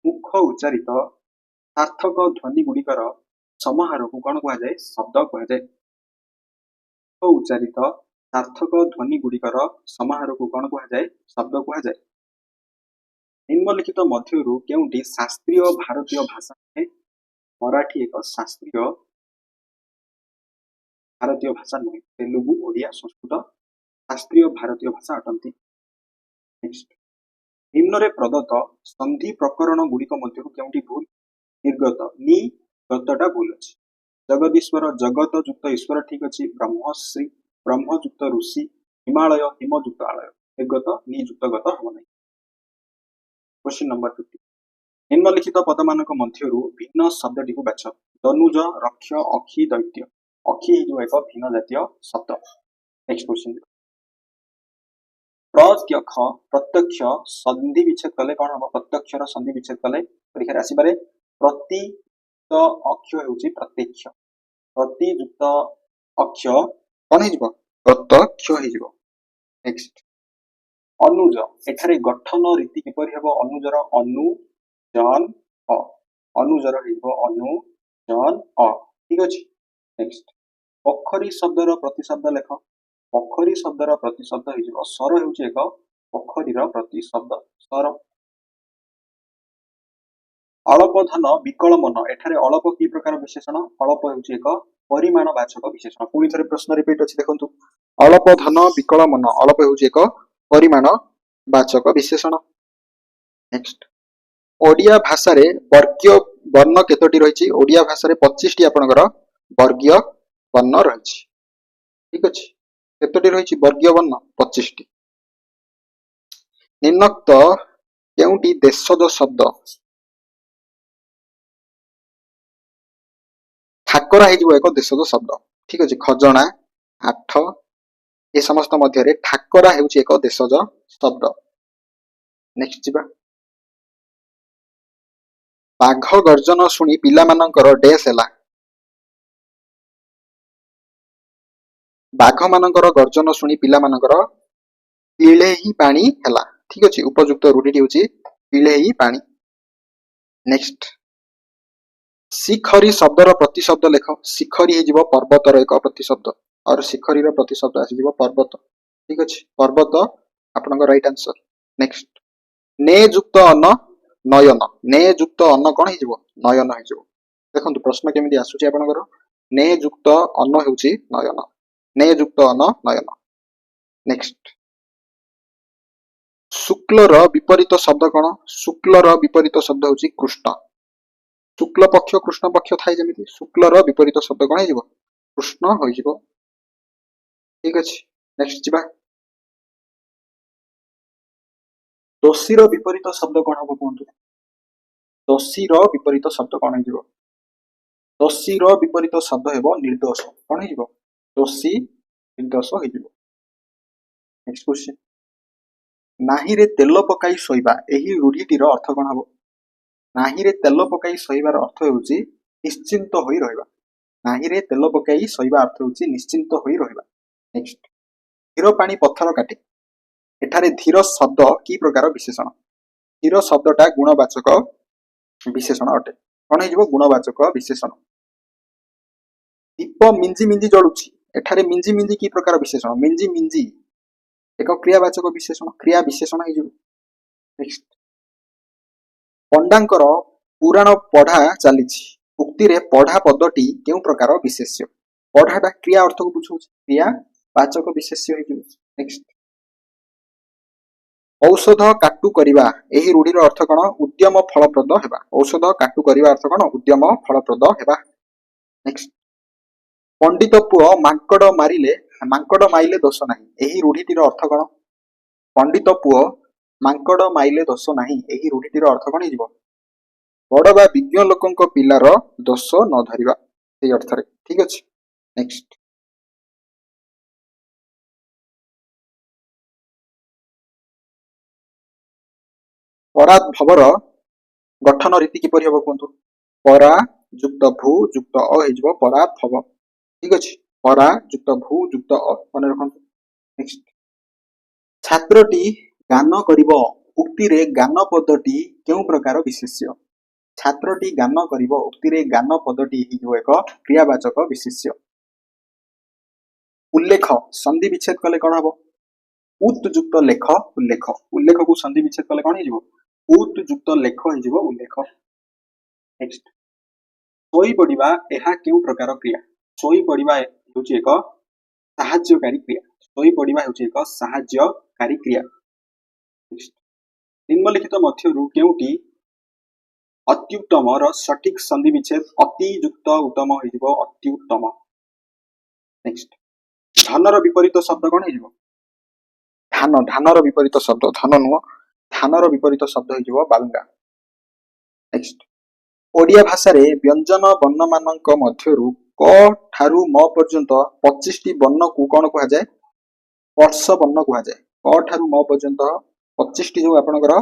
मुख उच्चारित सार्थक ध्वनि गुडिकर समाहार को कौन कह जाए शब्द कह जाए उच्चारित सार्थक ध्वनि गुडिकर समाहार को कौन कह जाए शब्द कह जाए निम्नलिखित मध्यरु केउटी शास्त्रीय भारतीय भाषा है मराठी एक शास्त्रीय भारतीय भाषा नहीं तेलुगु ओडिया संस्कृत शास्त्रीय भारतीय भाषा अटंती नेक्स्ट निम्न रे प्रदत्त संधि प्रकरण गुडिक मध्यरु केउटी भूल निर्गत नि गतटा भूल अछि जगदीश्वर जगत युक्त ईश्वर ठीक अछि ब्रह्मश्री ब्रह्म युक्त ऋषि हिमालय हिम युक्त आलय निर्गत नि युक्त गत हो नै क्वेश्चन नंबर 50 निम्नलिखित पदमानक मध्यरु भिन्न शब्दटी को बाछ दनुज रक्ष अखि दैत्य अखि हेतु एक भिन्न जातीय शब्द नेक्स्ट क्वेश्चन प्रत्यक्ष प्रत्यक्ष संधि विच्छेद कले कोन हम प्रत्यक्षर संधि विच्छेद कले परीक्षा राशि पारे प्रति तो अक्ष हेउची प्रत्यक्ष प्रतियुक्त अक्ष कोन हेजिबो प्रत्यक्ष हेजिबो नेक्स्ट अनुज एठारे गठन रीति किपरि हेबो अनुजर अनु जन अ अनुजर हेबो अनु जन अ ठीक अछि नेक्स्ट पोखरी शब्दर प्रतिशब्द लेख पोखरी शब्दर प्रतिशब्द हेजिबो सर हेउची एक पोखरीर प्रतिशब्द सर अल्प धन विकल मन एठारे अल्प की प्रकार विशेषण अल्प हेउची एक परिमाणवाचक विशेषण पुनी थरे प्रश्न रिपीट अछि देखंतु अल्प धन विकल मन अल्प हेउची एक परिमाणवाचक विशेषण नेक्स्ट ओडिया भाषा रे वर्गीय वर्ण केतोटी रहिछि ओडिया भाषा रे 25 टी आपनकर वर्गीय वर्ण रहिछि ठीक अछि केतोटी रहिछि वर्गीय वर्ण 25 टी निम्नोक्त केउटी देशज शब्द ठाकरा हेजिबो एक देशज शब्द ठीक अछि खजणा आठ ए समस्त मध्य रे ठाकरा हेउछि एक देशज शब्द नेक्स्ट जिबा बाघ गर्जन सुनी पिला मानकर डेस हैला बाघ मानकर गर्जन सुनी पिला मानकर पिले ही पानी हैला ठीक अछि उपयुक्त रूढिटी होछि पिले ही पानी नेक्स्ट शिखरी शब्दर प्रतिशब्द लेख शिखरी हेजिबो पर्वतर एक प्रतिशब्द और शिखरी रो प्रतिशब्द आसीजिबो पर्वत ठीक अछि पर्वत आपनकर राइट आंसर नेक्स्ट ने युक्त अन्न नयन ने युक्त अन्न कोन हेजिबो नयन हेजिबो देखंतु प्रश्न केमिति आसुची आपनकर ने युक्त अन्न हेउची नयन ने युक्त अन्न नयन नेक्स्ट शुक्लर विपरीत शब्द कोन शुक्लर विपरीत शब्द होची कृष्ण शुक्ल पक्ष कृष्ण पक्ष थाई जेमिति शुक्लर विपरीत शब्द कोन हेजिबो कृष्ण होइजिबो ठीक अछि नेक्स्ट जिबा ଦୋଷୀର ବିପରୀତ ଶବ୍ଦ କଣ ହବ କୁହନ୍ତୁ? ଦୋଷୀର ବିପରୀତ ଶବ୍ଦ କଣ ହେଇଯିବ? ଦୋଷୀର ବିପରୀତ ଶବ୍ଦ ହେବ ନିର୍ଦୋଷ। କଣ ହେଇଯିବ? ଦୋଷୀ ନିର୍ଦୋଷ ହେଇଯିବ। ନେକ୍ସଟ କ୍ୱେଶ୍ଚନ, ନାହିଁରେ ତେଲ ପକାଇ ଶୋଇବା, ଏହି ରୂଢିଟିର ଅର୍ଥ କଣ ହବ? ନାହିଁରେ ତେଲ ପକାଇ ଶୋଇବାର ଅର୍ଥ ହେଉଛି ନିଶ୍ଚିନ୍ତ ହୋଇ ରହିବା। ନାହିଁରେ ତେଲ ପକାଇ ଶୋଇବା ଅର୍ଥ ହେଉଛି ନିଶ୍ଚିନ୍ତ ହୋଇ ରହିବା। ନେକ୍ସଟ, ଧୀର ପାଣି ପଥର କାଟେ, ଏଠାରେ ଧୀର ଶବ୍ଦ କି ପ୍ରକାର ବିଶେଷଣ? ଧୀର ଶବ୍ଦଟା ଗୁଣବାଚକ ବିଶେଷଣ ଅଟେ। କଣ ହେଇଯିବ? ଗୁଣବାଚକ ବିଶେଷଣ। ଦୀପ ମିଞ୍ଜି ମିଞ୍ଜି ଜଳୁଛି, ଏଠାରେ ମିଞ୍ଜି ମିଞ୍ଜି କି ପ୍ରକାର ବିଶେଷଣ? ମିଞ୍ଜି ମିଞ୍ଜି ଏକ କ୍ରିୟାବାଚକ ବିଶେଷଣ, କ୍ରିୟା ବିଶେଷଣ ହେଇଯିବ। ନେକ୍ସଟ, ପଣ୍ଡାଙ୍କର ପୁରାଣ ପଢା ଚାଲିଛି, ଉକ୍ତିରେ ପଢା ପଦଟି କେଉଁ ପ୍ରକାର ବିଶେଷ୍ୟ? ପଢାଟା କ୍ରିୟା ଅର୍ଥକୁ ବୁଝଉଛି, କ୍ରିୟା ବାଚକ ବିଶେଷ୍ୟ ହେଇଯିବ। ନେକ୍ସଟ, ଔଷଧ କାଟୁ କରିବା, ଏହି ରୂଢିର ଅର୍ଥ କଣ? ଉଦ୍ୟମ ଫଳପ୍ରଦ ହେବା। ଔଷଧ କାଟୁ କରିବା ଅର୍ଥ କଣ? ଉଦ୍ୟମ ଫଳପ୍ରଦ ହେବା। ନେକ୍ସଟ, ପଣ୍ଡିତ ପୁଅ ମାଙ୍କଡ ମାଇଲେ ଦୋଷ ନାହିଁ, ଏହି ରୂଢିଟିର ଅର୍ଥ କଣ? ପଣ୍ଡିତ ପୁଅ ମାଙ୍କଡ ମାଇଲେ ଦୋଷ ନାହିଁ, ଏହି ରୂଢିଟିର ଅର୍ଥ କଣ ହେଇଯିବ? ବଡ ବା ବିଜ୍ଞ ଲୋକଙ୍କ ପିଲାର ଦୋଷ ନ ଧରିବା, ସେଇ ଅର୍ଥରେ। ଠିକ ଅଛି। ନେକ୍ସଟ, ପରାଦ୍ଭବର ଗଠନ ରୀତି କିପରି ହବ କୁହନ୍ତୁ? ପରା ଯୁକ୍ତ ଭୂ ଯୁକ୍ତ ଅ ହେଇଯିବ ପରାଦ୍ଭବ। ଠିକ ଅଛି, ପରା ଯୁକ୍ତ ଭୂ ଯୁକ୍ତ ଅ, ମନେ ରଖନ୍ତୁ। ନେକ୍ସଟ, ଛାତ୍ରଟି ଗାନ କରିବ, ଉକ୍ତିରେ ଗାନ ପଦଟି କେଉଁ ପ୍ରକାର ବିଶେଷ୍ୟ? ଛାତ୍ରଟି ଗାନ କରିବ, ଉକ୍ତିରେ ଗାନ ପଦଟି ହେଇଯିବ ଏକ କ୍ରିୟାବାଚକ ବିଶେଷ୍ୟ। ଉଲ୍ଲେଖ ସନ୍ଧି ବିଚ୍ଛେଦ କଲେ କଣ ହବ? ଉତ୍ ଯୁକ୍ତ ଲେଖ ଉଲ୍ଲେଖ। ଉଲ୍ଲେଖକୁ ସନ୍ଧି ବିଚ୍ଛେଦ କଲେ କଣ ହେଇଯିବ? ଉତ୍ ଯୁକ୍ତ ଲେଖ ହେଇଯିବ ଉଲ୍ଲେଖ। ନେକ୍ସଟ, ଶୋଇ ପଡିବା, ଏହା କେଉଁ ପ୍ରକାର କ୍ରିୟା? ଶୋଇ ପଡିବା ହେଉଛି ଏକ ସାହାଯ୍ୟକାରୀ କ୍ରିୟା। ଶୋଇ ପଡିବା ହେଉଛି ଏକ ସାହାଯ୍ୟକାରୀ କ୍ରିୟା। ନିମ୍ନଲିଖିତ ମଧ୍ୟରୁ କେଉଁଟି ଅତ୍ୟୁତ୍ତମର ସଠିକ ସନ୍ଧି ବିଚ୍ଛେଦ? ଅତି ଯୁକ୍ତ ଉତ୍ତମ ହେଇଯିବ ଅତ୍ୟୁତ୍ତମ। ନେକ୍ସଟ, ଧନର ବିପରୀତ ଶବ୍ଦ କଣ ହେଇଯିବ? ଧାନ। ଧାନର ବିପରୀତ ଶବ୍ଦ ଧନ ନୁହଁ, ଧାନର ବିପରୀତ ଶବ୍ଦ ହେଇଯିବ ବାଲୁଙ୍ଗା। ନେକ୍ସଟ, ଓଡ଼ିଆ ଭାଷାରେ ବ୍ୟଞ୍ଜନ ବର୍ଣ୍ଣମାନଙ୍କ ମଧ୍ୟରୁ କ ଠାରୁ ମ ପର୍ଯ୍ୟନ୍ତ 25ଟି ବର୍ଣ୍ଣକୁ କଣ କୁହାଯାଏ? ସ୍ପର୍ଶ ବର୍ଣ୍ଣ କୁହାଯାଏ। କ ଠାରୁ ମ ପର୍ଯ୍ୟନ୍ତ 25ଟି ଯୋଉ ଆପଣଙ୍କର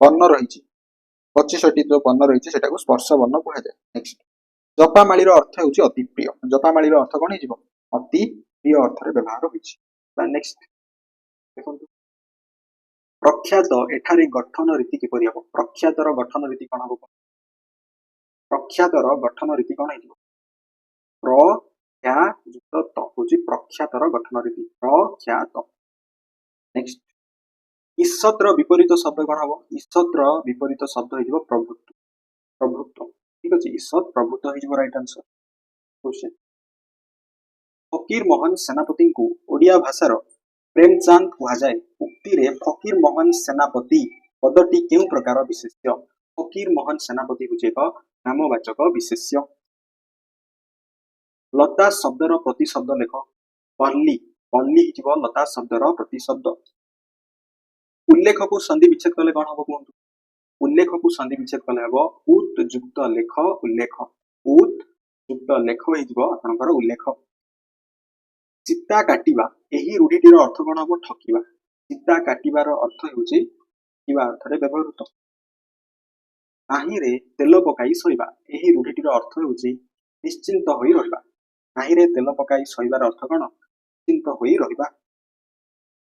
ବର୍ଣ୍ଣ ରହିଛି, 25ଟି ଯୋଉ ବର୍ଣ୍ଣ ରହିଛି ସେଟାକୁ ସ୍ପର୍ଶ ବର୍ଣ୍ଣ କୁହାଯାଏ। ନେକ୍ସଟ, ଜପାମାଳିର ଅର୍ଥ ହେଉଛି ଅତି ପ୍ରିୟ। ଜପାମାଳିର ଅର୍ଥ କଣ ହେଇଯିବ? ଅତି ପ୍ରିୟ ଅର୍ଥରେ ବ୍ୟବହାର ହୋଇଛି। ନେକ୍ସଟ ଦେଖନ୍ତୁ, ପ୍ରଖ୍ୟାତ, ଏଠାରେ ଗଠନ ରୀତି କିପରି ହବ? ପ୍ରଖ୍ୟାତର ଗଠନ ରୀତି କଣ ହବ? ପ୍ରଖ୍ୟାତର ଗଠନ ରୀତି କଣ ହେଇଯିବ? ପ୍ରଖ୍ୟା ଯୁକ୍ତ ତ ହଉଛି ପ୍ରଖ୍ୟାତର ଗଠନ ରୀତି, ପ୍ରଖ୍ୟାତ। ନେକ୍ସଟ, ଈଷତ୍ର ବିପରୀତ ଶବ୍ଦ କଣ ହବ? ଈଷତ୍ର ବିପରୀତ ଶବ୍ଦ ହେଇଯିବ ପ୍ରଭୁତ୍ୱ। ପ୍ରଭୁତ୍ୱ। ଠିକ ଅଛି, ଈଷତ୍ ପ୍ରଭୁତ୍ୱ ହେଇଯିବ right answer. Question, Fakir Mohan ସେନାପତିଙ୍କୁ ଓଡ଼ିଆ ଭାଷାର ପ୍ରେମଚାନ୍ଦ କୁହାଯାଏ, ଉକ୍ତିରେ ଫକୀର ମୋହନ ସେନାପତି ପଦଟି କେଉଁ ପ୍ରକାର ବିଶେଷ୍ୟ? ଫକୀର ମୋହନ ସେନାପତି ହେଉଛି ଏକ ନାମବାଚକ ବିଶେଷ୍ୟ। ଲତା ଶବ୍ଦର ପ୍ରତିଶବ୍ଦ ଲେଖ। ପଲ୍ଲୀ। ପଲ୍ଲୀ ହେଇଯିବ ଲତା ଶବ୍ଦର ପ୍ରତିଶବ୍ଦ। ଉଲ୍ଲେଖକୁ ସନ୍ଧି ବିଚ୍ଛେଦ କଲେ କଣ ହବ କୁହନ୍ତୁ? ଉଲ୍ଲେଖକୁ ସନ୍ଧି ବିଚ୍ଛେଦ କଲେ ହବ ଉତ୍ ଯୁକ୍ତ ଲେଖ ଉଲ୍ଲେଖ। ଉତ୍ ଯୁକ୍ତ ଲେଖ ହେଇଯିବ ଆପଣଙ୍କର ଉଲ୍ଲେଖ। ଚିତା କାଟିବା, ଏହି ରୂଢିଟିର ଅର୍ଥ କଣ ହବ? ଠକିବା। ଚିତା କାଟିବାର ଅର୍ଥ ହେଉଛି ଠକିବା ଅର୍ଥରେ ବ୍ୟବହୃତ। ନାହିଁରେ ତେଲ ପକାଇ ଶୋଇବା, ଏହି ରୂଢିଟିର ଅର୍ଥ ହେଉଛି ନିଶ୍ଚିନ୍ତ ହୋଇ ରହିବା। ନାହିଁରେ ତେଲ ପକାଇ ଶୋଇବାର ଅର୍ଥ କଣ? ନିଶ୍ଚିନ୍ତ ହୋଇ ରହିବା।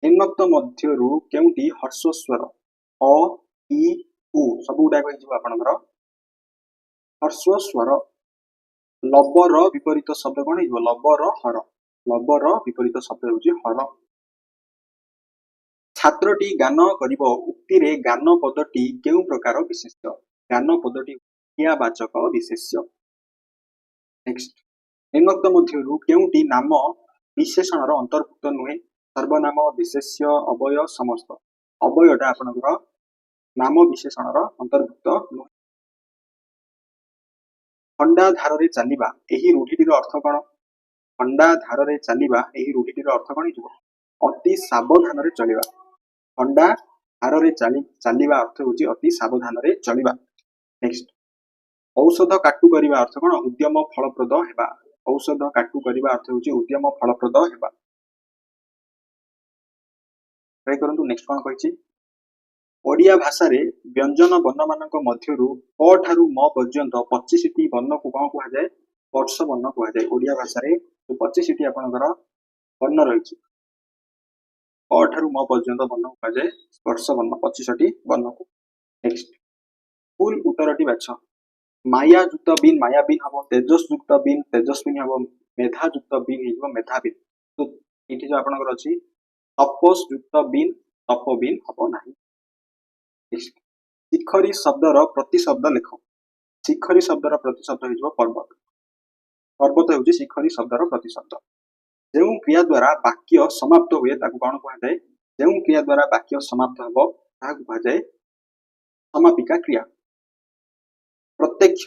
ନିମ୍ନୋକ୍ତ ମଧ୍ୟରୁ କେଉଁଟି ହର୍ଷସ୍ୱର? ଅ, ଇ, ଉ ସବୁ ଗୁଡାକ ହେଇଯିବ ଆପଣଙ୍କର ହର୍ଷସ୍ୱର। ଲବର ବିପରୀତ ଶବ୍ଦ କଣ ହେଇଯିବ? ଲବର ହର। ଲବର ବିପରୀତ ଶବ୍ଦ ହେଉଛି ହର। ଛାତ୍ରଟି ଗାନ କରିବ, ଉକ୍ତିରେ ଗାନ ପଦଟି କେଉଁ ପ୍ରକାର ବିଶେଷ୍ୟ? ଗାନ ପଦଟି କ୍ରିୟାବାଚକ ବିଶେଷ୍ୟ। ନେକ୍ସଟ, ନିମ୍ନୋକ୍ତ ମଧ୍ୟରୁ କେଉଁଟି ନାମ ବିଶେଷଣର ଅନ୍ତର୍ଭୁକ୍ତ ନୁହେଁ? ସର୍ବନାମ, ବିଶେଷ୍ୟ, ଅବୟ, ସମସ୍ତ। ଅବୟଟା ଆପଣଙ୍କର ନାମ ବିଶେଷଣର ଅନ୍ତର୍ଭୁକ୍ତ ନୁହେଁ। ଖଣ୍ଡା ଧାରରେ ଚାଲିବା, ଏହି ରୂଢିଟିର ଅର୍ଥ କଣ? ଖଣ୍ଡା ଧାରରେ ଚାଲିବା, ଏହି ରୂଢିଟିର ଅର୍ଥ କଣ ହେଇଯିବ? ଅତି ସାବଧାନରେ ଚଳିବା। ଖଣ୍ଡା हार रे चलिबा अर्थ होची अति सावधान रे चलिबा। नेक्स्ट औषध काटु करिबा अर्थ कोन उद्यम फलप्रद हेबा। औषध काटु करिबा अर्थ होची उद्यम फलप्रद हेबा। ट्राई करंतु नेक्स्ट कोन कहछि ओडिया भाषा रे व्यंजन वर्ण मानक मध्यरु क ठारु म पर्यंत 25 टी वर्ण को कोन कुहा जाय स्पर्श वर्ण कुहा जाय। ओडिया भाषा रे 25 टी आपनकर वर्ण रहिछि क ठारु म पर्यंत वर्ण कुहा जाय स्पर्श वर्ण 25 टी वर्ण को। नेक्स्ट फुल उत्तरटी बाछ माया युक्त बिन मायाबीन हम तेजस युक्त बिन तेजस्विनी हम मेधा युक्त बिन हिजो मेधाबीन। तो इठी जो आपनकर अछि तपस युक्त बिन तपबीन हम नाही। शिखरी शब्दर प्रतिशब्द लेख। शिखरी शब्दर प्रतिशब्द हिजो पर्वत। पर्वत हेउछि शिखरी शब्दर प्रतिशब्द। जेउ क्रिया द्वारा वाक्य समाप्त हुए ताकु कोन कुहा जाय जेउ क्रिया द्वारा वाक्य समाप्त हबो ताकु कुहा जाय समापिका क्रिया। प्रत्यक्ष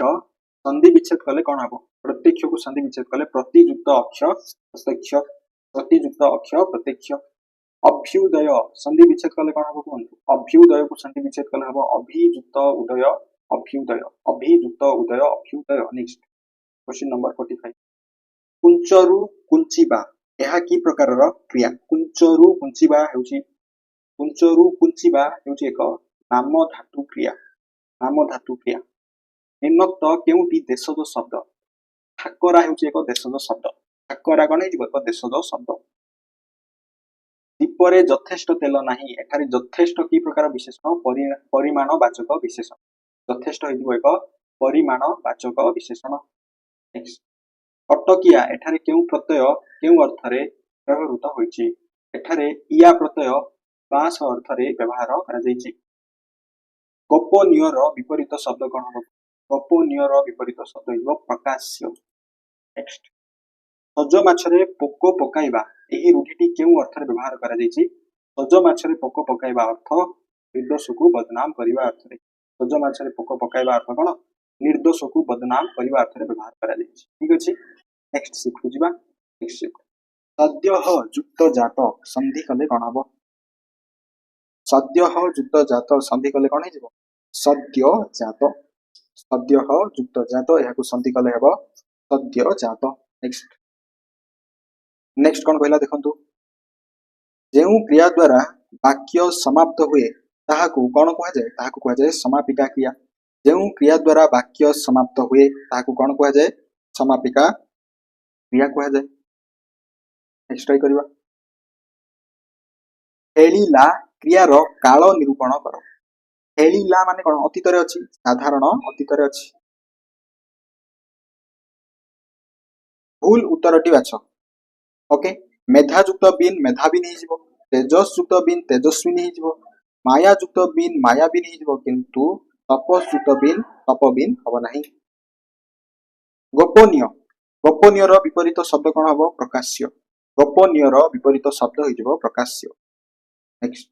संधि विच्छेद कले कौन हम प्रत्यक्ष को संधि विच्छेद कले प्रतियुक्त अक्ष प्रत्यक्ष प्रतियुक्त अक्ष प्रत्यक्ष। अभ्युदय संधि विच्छेद कले कौन हम कहंतु अभ्युदय को संधि विच्छेद कले हम अभियुक्त उदय अभ्युदय अभियुक्त उदय अभ्युदय। नेक्स्ट क्वेश्चन नंबर 45 कुंचरु कुंचिबा एहा की प्रकारर क्रिया। कुंचरु कुंचिबा हेउची एक नाम धातु क्रिया। नाम धातु क्रिया निम्नोक्त केउटी देशज शब्द ठाकरा हेउची एक देशज शब्द। ठाकरा कोन हेजिबो एक देशज शब्द। दीपरे यथेष्ट तेल नाही एठारे यथेष्ट की प्रकार विशेषण परिमाण वाचक विशेषण। यथेष्ट हेजिबो एक परिमाण वाचक विशेषण। नेक्स्ट अटकिया एठारे केउ प्रत्यय केउ अर्थरे व्यवहृत होईची। एठारे इया प्रत्यय बास अर्थरे व्यवहार करा जाईची। गोपनीयर विपरीत शब्द कोन हो गोपनीयर विपरीत शब्द हिजो प्रकाश्य। नेक्स्ट सज माछरे पोको पकाइबा एही रूढिटी केउ अर्थरे व्यवहार करा जाईची। सज माछरे पोको पकाइबा अर्थ निर्दोष को बदनाम करिबा अर्थरे। सज माछरे पोको पकाइबा अर्थ कोन निर्दोष को बदनाम करिबा अर्थरे व्यवहार करा जाईची। ठीक अछि नेक्स्ट शिखु जिबा। नेक्स्ट शिखु सद्यः युक्त जात संधि कले कोन हबो सद्यः युक्त जात संधि कले कोन हिजबो सद्य जात। सद्यः युक्त जात एहाकु संधि कले हेबो सद्य जात। नेक्स्ट नेक्स्ट कोन कहला देखंतु जेउ क्रिया द्वारा वाक्य समाप्त हुए ताहाकु कोन कुहा जाय ताहाकु कुहा जाय समापिका क्रिया। जेउ क्रिया द्वारा वाक्य समाप्त हुए ताहाकु कोन कुहा जाय समापिका क्रिया कुहा जाय। नेक्स्ट ट्राई करिवा हेलिला क्रियार काल निरूपण करो। हेलिला माने कोन अतीत रे अछि साधारण अतीत रे अछि। भूल उत्तरटी बाछ ओके मेधा युक्त बिन मेधाबीन हिजिबो तेजस युक्त बिन तेजस्विनी हिजिबो माया युक्त बिन मायाबीन हिजिबो किंतु तपस युक्त बिन तपबीन हबो नाही। गोपनीय गोपनीयर विपरीत शब्द कोन हबो प्रकाश्य। गोपनीयर विपरीत शब्द हिजिबो प्रकाश्य। नेक्स्ट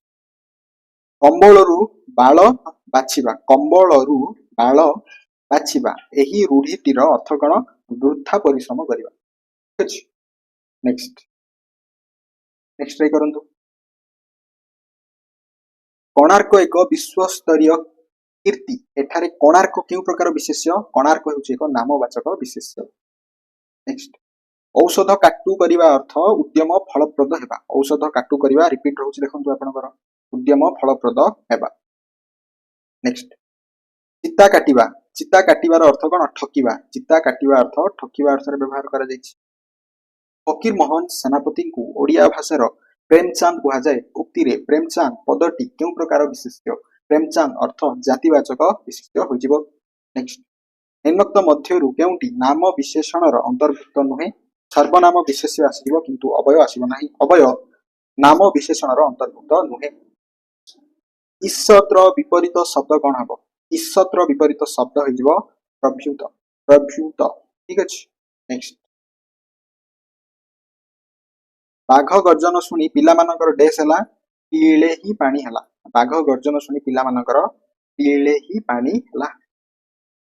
कंबळरू बाळ बाछिबा कंबळरू बाळ बाछिबा एही रूढिटीर अर्थ कोन वृथा परिश्रम करिबा। ठीक अछि नेक्स्ट नेक्स्ट ट्राई करंतु कोणार्क एक विश्वस्तरीय कीर्ति एठारे कोणार्क केउ प्रकार विशेष्य कोणार्क हेउछि एक नामवाचक विशेष्य। नेक्स्ट औषध काटु करिबा अर्थ उद्यम फलप्रद हेबा। औषध काटु करिबा रिपीट रहउछि देखंतु आपनकर उद्यम फलप्रद हेबा। नेक्स्ट चिता काटिबार अर्थ कोन ठकिबा। चिता काटिबा अर्थ ठकिबा अर्थरे व्यवहार करा जायछि। फकीर मोहन सेनापति को ओडिया भाषार प्रेमचांद कुहा जाय। उक्ति रे प्रेमचांद पदटी केउ प्रकार विशेष्य प्रेमचांद अर्थ जातिवाचक विशेष्य होइजिबो। नेक्स्ट निम्नोक्त मध्यरु केउटी नाम विशेषणर अंतर्भुक्त नुहे सर्वनाम विशेष्य आसीबो किंतु अवय आसीबो नाही। अवय नाम विशेषणर अंतर्भुक्त नुहे। ईशत्र विपरीत शब्द कोन हबो ईशत्र विपरीत शब्द होइजिबो प्रभ्युत प्रभ्युत। ठीक अछि नेक्स्ट बाघ गर्जन सुनी पिला मानकर डेस हला पीले ही पानी हला। बाघ गर्जन सुनी पिला मानकर पीले ही पानी हला।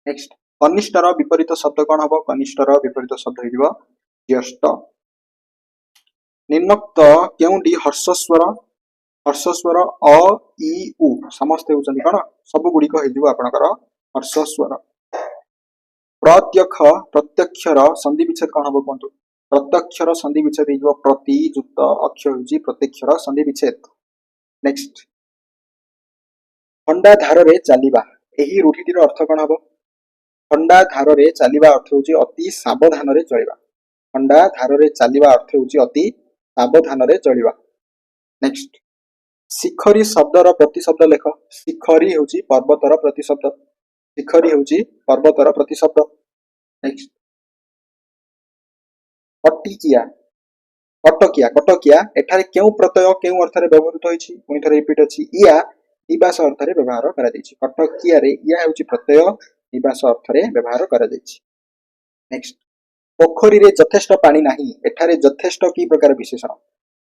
नेक्स्ट कनिष्ठर विपरीत शब्द कोन हबो कनिष्ठर विपरीत शब्द होइजिबो ज्येष्ठ। निम्नोक्त केउटी हर्षस्वर हर्षस्वर अ इ उ समस्त होउछन्ति कोन सब गुडी को हेजिबो आपनकर हर्षस्वर प्रत्यक्षर संधि विच्छेद कौन हम कहतु प्रत्यक्षर संधि विच्छेद हो प्रति युक्त अक्ष होची प्रत्यक्षर संधि विच्छेद नेक्स्ट खंडा धार रे चलिबा एही रूढिटीर अर्थ कौन हम खंडा धार रे चलिबा अर्थ होची अति सावधान रे चलिबा खंडा धार रे चलिबा अर्थ होची अति सावधान रे चलिबा नेक्स्ट शिखरी शब्दर प्रतिशब्द लेख शिखरी होची पर्वतर प्रतिशब्द शिखरी होची पर्वतर प्रतिशब्द नेक्स्ट कटिकिया कटकिया कटकिया एठारे केउ प्रत्यय केउ अर्थ रे व्यवहृत होईछि पुनि थरे रिपीट अछि इया निवास अर्थ रे व्यवहार करा दैछि कटकिया रे इया होछि प्रत्यय निवास अर्थ रे व्यवहार करा दैछि नेक्स्ट पोखरी रे यथेष्ट पानी नाही एठारे यथेष्ट की प्रकार विशेषण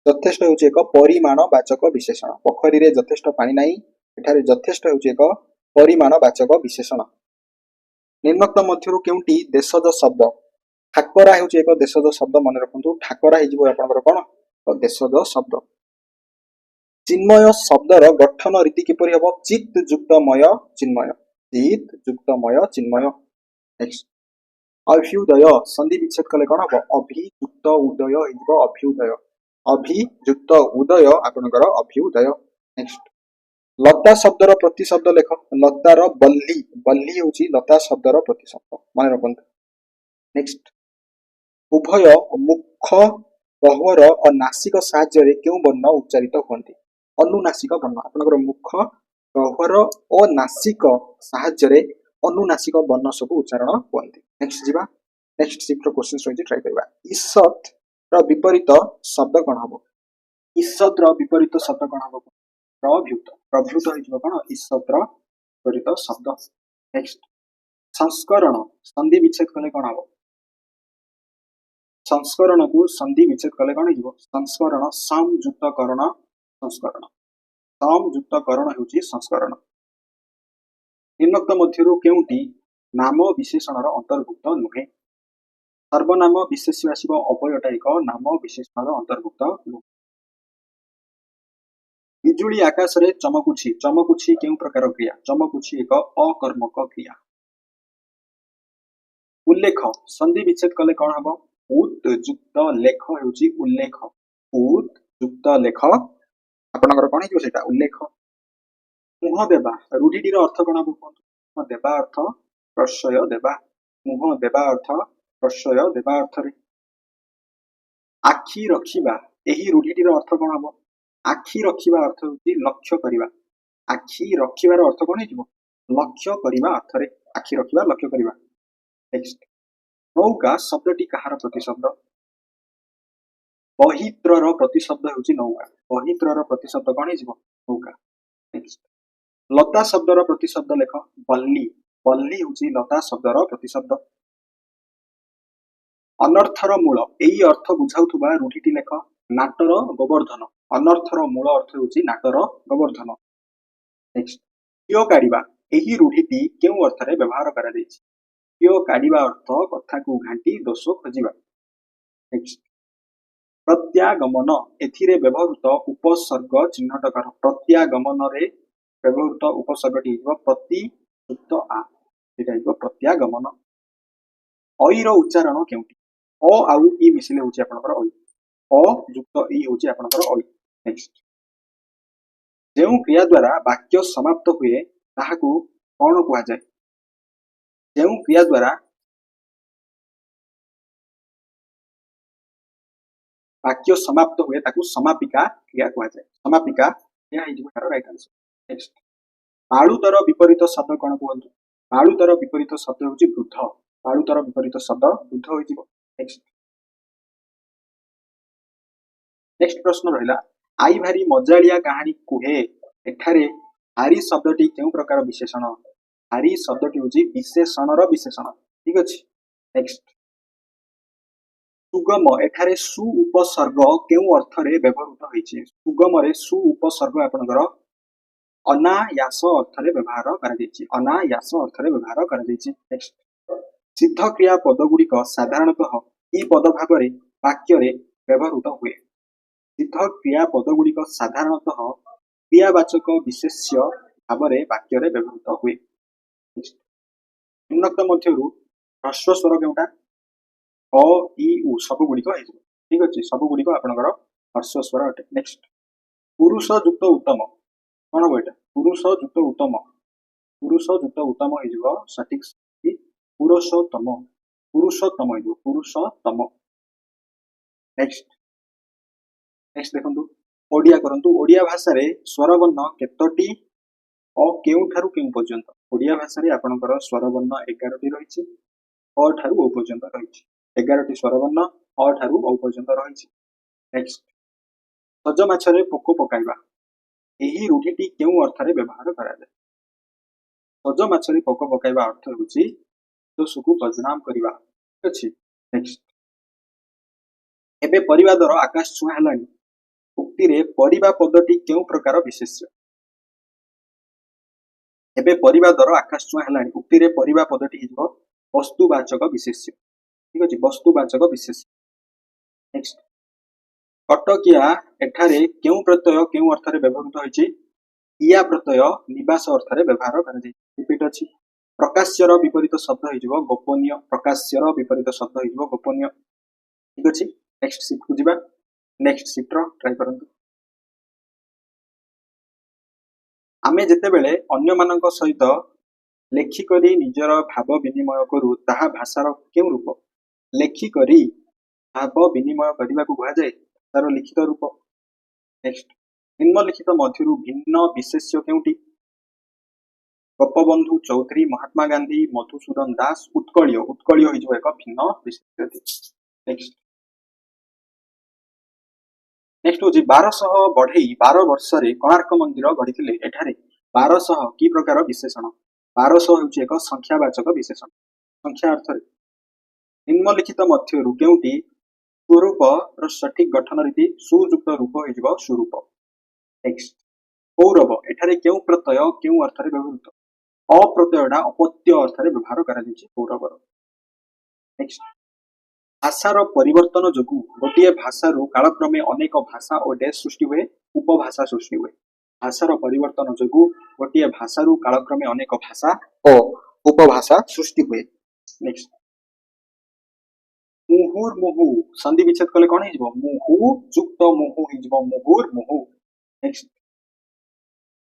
यथेष्ट होछि एक परिमाणवाचक विशेषण पोखरी रे यथेष्ट पानी नाही एठारे यथेष्ट होछि एक परिमाणवाचक विशेषण निम्नक्त मध्यरु केउंटी देशज शब्द ठाकरा होछि एक देशज शब्द मन रखंतु ठाकरा हि जिवो आपनकर कोन तो देशज शब्द चिन्मय शब्दर गठन रीति किपरि हबो चित्त युक्तमय चिन्मय नेक्स्ट अभ्युदय संधि विच्छेद कले कोन हबो अभियुक्त उदय हिजबो अभियुक्त उदय आपनकर अभ्युदय नेक्स्ट लता शब्दर प्रतिशब्द लेख लतार बल्ली बल्ली होछि लता शब्दर प्रतिशब्द मन रखंतु नेक्स्ट उभय मुख गह्वर और नासिक साहाय्य केउ वर्ण उच्चारित होती अनुनासिक वर्ण आपनकर मुख गह्वर और नासिक साहाय्य अनुनासिक वर्ण सब उच्चारण होती नेक्स्ट जीवा नेक्स्ट शिफ्ट क्वेश्चन रही ट्राई करबा ईसत र विपरीत शब्द कोन हबो ईसत र विपरीत शब्द कोन हबो प्रभृत हिजबो कोन ईसत र विपरीत शब्द नेक्स्ट संस्करण संधि विच्छेद कले कोन हबो संस्करण को संधि विच्छेद कले कोन हिजबो संस्करण संयुक्तकरण हेउची संस्करण निम्नक्त मध्यरु केउंटी नाम विशेषणर अंतर्भुक्त नुहे सर्वनाम विशेषवाचक अवयटा एक नाम विशेषणर अंतर्भुक्त नुहे बिजुली आकाश रे चमकुछि केउ प्रकार क्रिया चमकुछि एक अकर्मक क्रिया उल्लेख संधि विच्छेद कले कोन हबो उत युक्त लेख हेउची उल्लेख उत युक्त लेख आपनकर कोन हिजो सेटा उल्लेख मुह देबा रूढिटीर अर्थ कोन हबो मुह देबा अर्थ प्रश्रय देबा मुह देबा अर्थ प्रश्रय देबा अर्थ रे आखि रखिबा एही रूढिटीर अर्थ कोन हबो आखि रखिबा अर्थ होची लक्ष्य करिबा आखि रखिबार अर्थ कोन हिजो लक्ष्य करिबा अर्थ रे आखि रखिबा लक्ष्य करिबा नेक्स्ट नौका शब्दटी कहार प्रतिशब्द बहित्रर प्रतिशब्द होची नौका बहित्रर प्रतिशब्द कोन हिजो नौका नेक्स्ट लता शब्दर प्रतिशब्द लेख बल्ली बल्ली होची लता शब्दर प्रतिशब्द अनर्थर मूल एही अर्थ बुझाउथुबा रूढिटी लेख नाटर गोवर्धन अनर्थर मूल अर्थ होची नाटर गोवर्धन नेक्स्ट कियो काढिबा एही रूढिटी केउ अर्थ रे व्यवहार करा दैछि कियो काढिबा अर्थ कथा को घांटी दोष खोजिबा नेक्स्ट प्रत्यागमन एथिरे व्यवहृत उपसर्ग चिन्हट कर प्रत्यागमन रे व्यवहृत उपसर्गटी हिजबो प्रति युक्त आ एटा हिजबो प्रत्यागमन अईर उच्चारण केउटी अ आउ इ मिसिले होची आपनकर अई अ युक्त इ होची आपनकर अई नेक्स्ट जेउ क्रिया द्वारा वाक्य समाप्त हुए ताहाकू कोन कुआ जाय जेउ क्रिया द्वारा वाक्य समाप्त हुए ताकू समापिका क्रिया कुआ जाय समापिका या हिजबो तार राइट आंसर नेक्स्ट बाळुतर विपरीत शब्द कोन कहंतु बाळुतर विपरीत शब्द होची वृद्ध बाळुतर विपरीत शब्द वृद्ध होइजिबो नेक्स्ट प्रश्न रहिला आई भारी मजालिया कहानी कुहे एठारे हारी शब्दटी केउ प्रकार विशेषण हारी शब्दटी होची विशेषणर विशेषण ठीक अछि नेक्स्ट सुगम एठारे सु उपसर्ग केउ अर्थ रे व्यवहृत होइछि सुगम रे सु उपसर्ग आपनकर अनायास अर्थ रे व्यवहार करा दैछि अनायास अर्थ रे व्यवहार करा दैछि नेक्स्ट सिद्ध क्रिया पद गुड़िक साधारणतः ई पद भाग रे वाक्य रे व्यवहृत हुए सिद्ध क्रिया पद गुड़िक साधारणतः क्रियावाचक विशेष्य भाव में वाक्य व्यवहृत हुए। निम्नोक्त मध्यरु ह्रस्व स्वर केउटा अ इ उ सब गुड़िक ठीक अच्छे सब गुड़िक आपंकर ह्रस्व स्वर अटे। नेक्स्ट पुरुष युक्त उत्तम कौन हम यहाँ पुरुष युक्त उत्तम हो सठिक पुरुषोत्तम पुरुषोत्तम हो पुरुषोत्तम। नेक्स्ट नेक्स्ट देखो ओडिया करंतु ओडिया भाषा रे स्वर वर्ण केतोटी अ केउ ठारू केउ पर्यंत ओडिया भाषा रे आपनकर स्वर वर्ण 11 टी रहिछि अ ठारू ओ पर्यंत रहिछि 11 टी स्वर वर्ण अ ठारू ओ पर्यंत रहिछि। नेक्स्ट सज माछरे पोको पकाइबा एही रूढ़िटी केउ अर्थ रे व्यवहार करा जाय। सज माछरे पोको पकाइबा अर्थ होछि दोषकु बदनाम करिबा अछि। नेक्स्ट एबे परिवादर आकाश छुआ हलानी उक्ति रे परिबा पदटी केउ प्रकार विशेष्य एबे परिवादर आकाश छुआ हलानी उक्ति रे परिबा पदटी हिजबो वस्तुवाचक विशेष्य ठीक अछि वस्तुवाचक विशेष्य। नेक्स्ट कटकिया एठारे केउ प्रत्यय केउ अर्थ रे व्यवहृत होइछि इया प्रत्यय निवास अर्थ रे व्यवहार करा जाय। रिपीट अछि प्रकाश्यर विपरीत शब्द हिजबो गोपनीय प्रकाश्यर विपरीत शब्द हिजबो गोपनीय ठीक अछि। नेक्स्ट शिफ्ट को जिबा नेक्स्ट शिफ्ट रो ट्राई करंतु। आमे जेतेबेले अन्य मानक सहित लेखिकरी निजर भाव विनिमय करू ताहा भाषार केउ रूप लेखिकरी भाव विनिमय करने को कहुए तार लिखित रूप। नेक्स्ट निम्नलिखित मध्यरु भिन्न विशेष्य केउटी गोपबंधु चौधरी महात्मा गांधी मधुसूदन दास उत्कलिय उत्कलिय हो एक भिन्न विशेष्य। नेक्स्ट नेक्स्ट हूँ 1200 बढ़ई 12 वर्ष कोणार्क मंदिर गढ़ी एठारे 1200 कि प्रकार विशेषण 1200 हूँ एक संख्यावाचक विशेषण संख्या अर्थ निम्नलिखित मध्यरु केउटी स्वरूप सठिक गठन रीति सुयुक्त रूप हो स्वरूप। नेक्स्ट कौरव एठारे केउ प्रत्यय केउ अर्थ रे व्यवहृत अप्रत्ययटा अपत्य अर्थ रे व्यवहार करा जायछि कौरवर। नेक्स्ट भाषार परिवर्तन जोगु गोटे भाषारू कालक्रमे अनेक भाषा और डेश सृष्टि हुए उपभाषा सृष्टि हुए भाषार परिवर्तन जोगु गोटे भाषारू कालक्रमे अनेक भाषा और उपभाषा सृष्टि हुए। नेक्स्ट मुहुर्मुहु संधि विच्छेद कले कौन हिजबो मुहु युक्त मुहु हिजबो मुहुर्मुहु। नेक्स्ट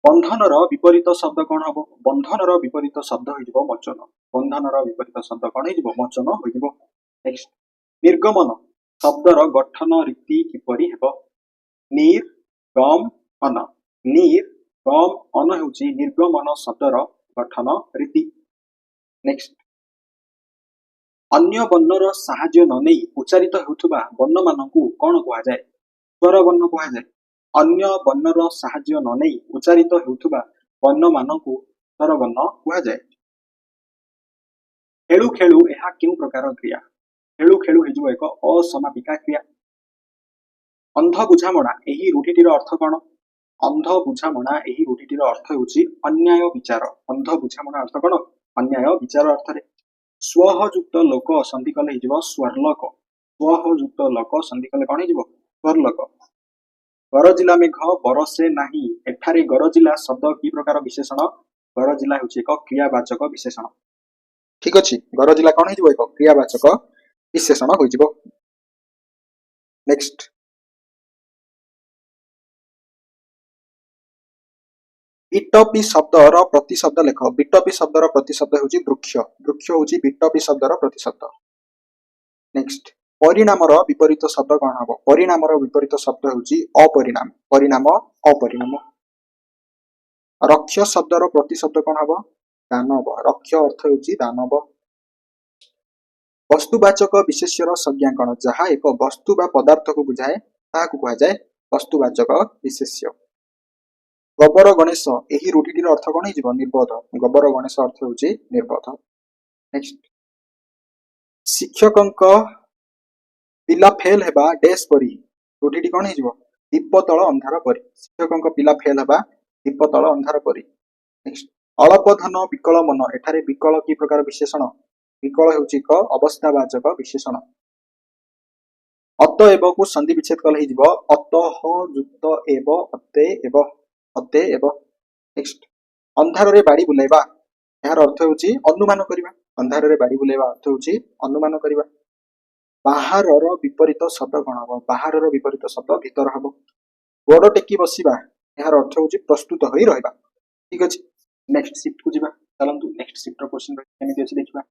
बंधनर विपरीत शब्द कौन हबो बंधनर विपरीत शब्द हिजबो मोचन बंधनर विपरीत शब्द कौन हिजबो मोचन होइजबो। नेक्स्ट निर्गमन शब्दर गठन रीति किपरि हेबो निर्गमन निर्गमन हेउछि निर्गमन शब्दर गठन रीति। नेक्स्ट अन्य वर्णर साहाय्य न नै उच्चारित हेउथुबा वर्ण मानकु कोन कुआ जाय स्वर वर्ण कुआ जाय अन्य वर्णर साहाय्य न नै उच्चारित हेउथुबा वर्ण मानकु स्वर वर्ण कुआ जाय। खेलु खेलु एहा केउ प्रकार क्रिया खेलु खेलु हेजु एक असमापिका क्रिया। अंध बुझामणा एही रूढ़िटीर अर्थ कोन अंध बुझामणा एही रूढ़िटीर अर्थ हेउछि अन्याय विचार अंध बुझामणा अर्थ कोन अन्याय विचार अर्थ रे स्वयुक्त लोक संधि कले हिजबो स्वरलोक स्वयुक्त लोक संधि कले कोन हिजबो स्वरलोक। गरजिला मेघ बरसे नाही एठारे गरजिला शब्द की प्रकार विशेषण गरजिला हेउछि एक क्रियावाचक विशेषण ठीक अछि गरजिला कोन हिजबो एक क्रियावाचक विशेषण होइजिबो। नेक्स्ट बिटपी शब्दर प्रतिशब्द लेख बिटपी शब्दर प्रतिशब्द हेउछि वृक्ष वृक्ष हेउछि बिटपी शब्दर प्रतिशब्द। नेक्स्ट परिणामर विपरीत शब्द कोन हबो परिणामर विपरीत शब्द हेउछि अपरिणाम परिणाम अपरिणाम। रक्ष शब्दर प्रतिशब्द कोन हबो दानव रक्ष अर्थ हेउछि दानव। वस्तुवाचक विशेष्यर संज्ञाकरण जहाँ एक वस्तु बा पदार्थ को बुझाए ताहाकु कुहा जाय वस्तुवाचक विशेष्य। गबर गणेश एही रूढ़िटीर अर्थ कोन हिजबो निर्बोध गबर गणेश अर्थ हेउछि निर्बोध। नेक्स्ट शिक्षकंक पिला फेल हेबा डैश परी रूढ़िटी कोन हिजबो दीप तळ अंधार परी शिक्षकंक पिला फेल हेबा दीप तळ अंधार परी। नेक्स्ट अल्प धन विकल मन एठारे विकल की प्रकार विशेषण विकल हेउछि एक अवस्थावाचक विशेषण। अतएव को संधि विच्छेद कले हिजबो अतः युक्त एव अते एव ଅତେ ଏବଂ ନେକ୍ସଟ ଅନ୍ଧାରରେ ବାଡ଼ି ବୁଲାଇବା ଏହାର ଅର୍ଥ ହେଉଛି ଅନୁମାନ କରିବା ଅନ୍ଧାରରେ ବାଡ଼ି ବୁଲାଇବା ଅର୍ଥ ହେଉଛି ଅନୁମାନ କରିବା ବାହାରର ବିପରୀତ ଶବ୍ଦ କଣ ହବ ବାହାରର ବିପରୀତ ଶବ୍ଦ ଭିତର ହବ ଗୋଡ ଟେକି ବସିବା ଏହାର ଅର୍ଥ ହେଉଛି ପ୍ରସ୍ତୁତ ହୋଇ ରହିବା ଠିକ ଅଛି ନେକ୍ସଟ ସିଫ୍ଟ କୁ ଯିବା ଚାଲନ୍ତୁ ନେକ୍ସଟ ସିଫ୍ଟର କ୍ୱେଶ୍ଚନ କେମିତି ଅଛି ଦେଖିବା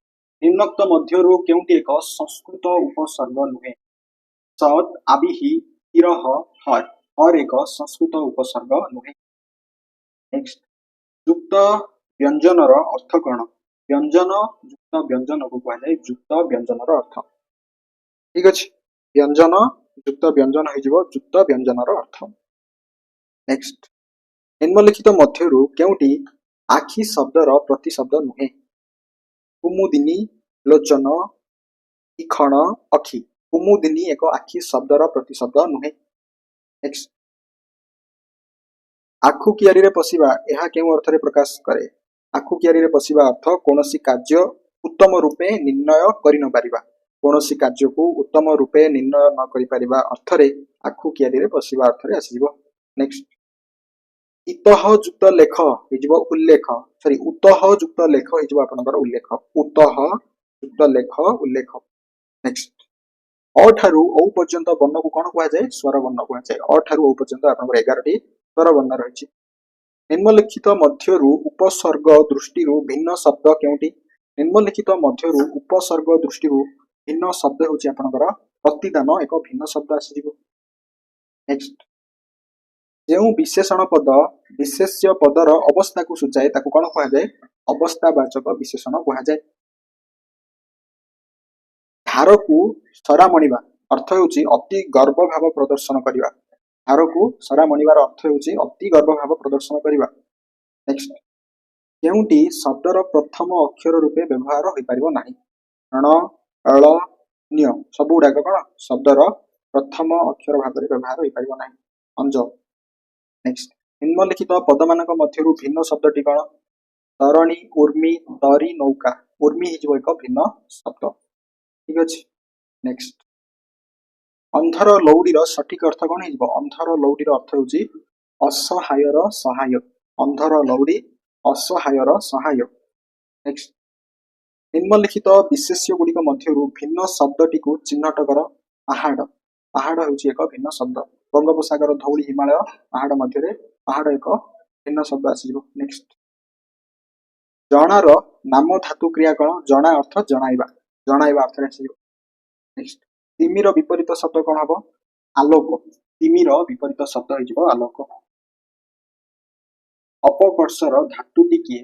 ନିମ୍ନୋକ୍ତ ମଧ୍ୟରୁ କେଉଁଟି ଏକ ସଂସ୍କୃତ ଉପସର୍ଗ ନୁହେଁ ସତ୍ ଆବିହି ଇରହ ହର୍ ହର୍ ଏକ ସଂସ୍କୃତ ଉପସର୍ଗ ନୁହେଁ ନେକ୍ସଟ ଯୁକ୍ତ ବ୍ୟଞ୍ଜନର ଅର୍ଥ କଣ ବ୍ୟଞ୍ଜନ ଯୁକ୍ତ ବ୍ୟଞ୍ଜନକୁ କୁହାଯାଏ ଯୁକ୍ତ ବ୍ୟଞ୍ଜନର ଅର୍ଥ ଠିକ ଅଛି ବ୍ୟଞ୍ଜନ ଯୁକ୍ତ ବ୍ୟଞ୍ଜନ ହେଇଯିବ ଯୁକ୍ତ ବ୍ୟଞ୍ଜନର ଅର୍ଥ ନେକ୍ସଟ ନିମ୍ନଲିଖିତ ମଧ୍ୟରୁ କେଉଁଟି ଆଖି ଶବ୍ଦର ପ୍ରତିଶବ୍ଦ ନୁହେଁ କୁମୁଦିନୀ ଲୋଚନ ଇକ୍ଷଣ ଅଖି କୁମୁଦିନୀ ଏକ ଆଖି ଶବ୍ଦର ପ୍ରତିଶବ୍ଦ ନୁହେଁ ନେକ୍ସଟ ଆଖୁ କିଆରୀରେ ପଶିବା ଏହା କେଉଁ ଅର୍ଥରେ ପ୍ରକାଶ କରେ ଆଖୁ କିଆରୀରେ ପଶିବା ଅର୍ଥ କୌଣସି କାର୍ଯ୍ୟ ଉତ୍ତମ ରୂପେ ନିର୍ଣ୍ଣୟ କରି ନ ପାରିବା କୌଣସି କାର୍ଯ୍ୟକୁ ଉତ୍ତମ ରୂପେ ନିର୍ଣ୍ଣୟ ନ କରିପାରିବା ଅର୍ଥରେ ଆଖୁ କିଆରୀରେ ପଶିବା ଅର୍ଥରେ ଆସିଯିବ ନେକ୍ସଟ ଇତଃ ଯୁକ୍ତ ଲେଖ ହେଇଯିବ ଉଲ୍ଲେଖ ସରି ଉତଃ ଯୁକ୍ତ ଲେଖ ହେଇଯିବ ଆପଣଙ୍କର ଉଲ୍ଲେଖ ଉତଃ ଯୁକ୍ତ ଲେଖ ଉଲ୍ଲେଖ ନେକ୍ସଟ ଅ ଠାରୁ ଔ ପର୍ଯ୍ୟନ୍ତ ବର୍ଣ୍ଣକୁ କଣ କୁହାଯାଏ ସ୍ୱର ବର୍ଣ୍ଣ କୁହାଯାଏ ଅ ଠାରୁ ଔ ପର୍ଯ୍ୟନ୍ତ ଆପଣଙ୍କର 11ଟି ସ୍ୱର ବର୍ଣ୍ଣ ରହିଛି ନିମ୍ନଲିଖିତ ମଧ୍ୟରୁ ଉପସର୍ଗ ଦୃଷ୍ଟିରୁ ଭିନ୍ନ ଶବ୍ଦ କେଉଁଟି ନିମ୍ନଲିଖିତ ମଧ୍ୟରୁ ଉପସର୍ଗ ଦୃଷ୍ଟିରୁ ଭିନ୍ନ ଶବ୍ଦ ହେଉଛି ଆପଣଙ୍କର ପ୍ରତିଦାନ ଏକ ଭିନ୍ନ ଶବ୍ଦ ଆସିଯିବ ନେକ୍ସଟ ଯେଉଁ ବିଶେଷଣ ପଦ ବିଶେଷ୍ୟ ପଦର ଅବସ୍ଥାକୁ ସୂଚାଏ ତାକୁ କଣ କୁହାଯାଏ ଅବସ୍ଥାବାଚକ ବିଶେଷଣ କୁହାଯାଏ ଧାରକୁ ସରାମଣିବା ଅର୍ଥ ହେଉଛି ଅତି ଗର୍ବ ଭାବ ପ୍ରଦର୍ଶନ କରିବା ଧାରକୁ ସରାମଣିବାର ଅର୍ଥ ହେଉଛି ଅତି ଗର୍ବ ଭାବ ପ୍ରଦର୍ଶନ କରିବା ନେକ୍ସଟ କେଉଁଟି ଶବ୍ଦର ପ୍ରଥମ ଅକ୍ଷର ରୂପେ ବ୍ୟବହାର ହୋଇପାରିବ ନାହିଁ ଣ ଅଳ ନ୍ୟ ସବୁ ଗୁଡାକ କଣ ଶବ୍ଦର ପ୍ରଥମ ଅକ୍ଷର ଭାବରେ ବ୍ୟବହାର ହୋଇପାରିବ ନାହିଁ ଅଞ୍ଜ ନେକ୍ସଟ ନିମ୍ନଲିଖିତ ପଦମାନଙ୍କ ମଧ୍ୟରୁ ଭିନ୍ନ ଶବ୍ଦଟି କଣ ତରଣୀ ଉର୍ମି ତରି ନୌକା ଉର୍ମି ହେଇଯିବ ଏକ ଭିନ୍ନ ଶବ୍ଦ ଠିକ ଅଛି ନେକ୍ସଟ ଅନ୍ଧର ଲଉଡିର ସଠିକ ଅର୍ଥ କଣ ହେଇଯିବ ଅନ୍ଧର ଲଉଡିର ଅର୍ଥ ହେଉଛି ଅସହାୟର ସହାୟ ଅନ୍ଧର ଲଉଡି ଅସହାୟର ସହାୟ ନେକ୍ସଟ ନିମ୍ନଲିଖିତ ବିଶେଷ୍ୟ ଗୁଡିକ ମଧ୍ୟରୁ ଭିନ୍ନ ଶବ୍ଦଟିକୁ ଚିହ୍ନଟ କର ପାହାଡ ପାହାଡ ହେଉଛି ଏକ ଭିନ୍ନ ଶବ୍ଦ ବଙ୍ଗୋପସାଗର ଧଉଳି ହିମାଳୟ ପାହାଡ ମଧ୍ୟରେ ପାହାଡ ଏକ ଭିନ୍ନ ଶବ୍ଦ ଆସିଯିବ ନେକ୍ସଟ ଜଣାର ନାମ ଧାତୁ କ୍ରିୟା କଣ ଜଣା ଅର୍ଥ ଜଣାଇବା ଜଣାଇବା ଅର୍ଥରେ ଆସିଯିବ ନେକ୍ସଟ ତିମିର ବିପରୀତ ଶବ୍ଦ କଣ ହବ ଆଲୋକ ତିମିର ବିପରୀତ ଶବ୍ଦ ହେଇଯିବ ଆଲୋକ ଅପକର୍ଷର ଧାତୁଟି କିଏ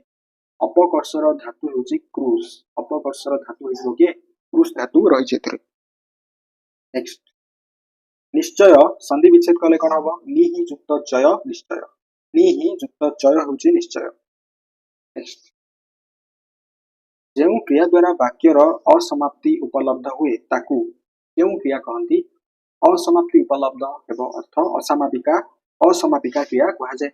ଅପକର୍ଷର ଧାତୁ ହେଉଛି କ୍ରୁଶ ଅପକର୍ଷର ଧାତୁ ହେଇଯିବ କିଏ କ୍ରୁଶ ଧାତୁ ରହିଛି ଏଥିରେ ନେକ୍ସଟ ନିଶ୍ଚୟ ସନ୍ଧି ବିଚ୍ଛେଦ କଲେ କଣ ହବ ନିହି ଯୁକ୍ତ ଚୟ ନିଶ୍ଚୟ ନିହି ଯୁକ୍ତ ଚୟ ହେଉଛି ନିଶ୍ଚୟ ନେକ୍ସଟ ଯେଉଁ କ୍ରିୟା ଦ୍ୱାରା ବାକ୍ୟର ଅସମାପ୍ତି ଉପଲବ୍ଧ ହୁଏ ତାକୁ କେଉଁ କ୍ରିୟା କହନ୍ତି ଅସମାପ୍ତି ଉପଲବ୍ଧ ହେବ ଅର୍ଥ ଅସମାପିକା କ୍ରିୟା କୁହାଯାଏ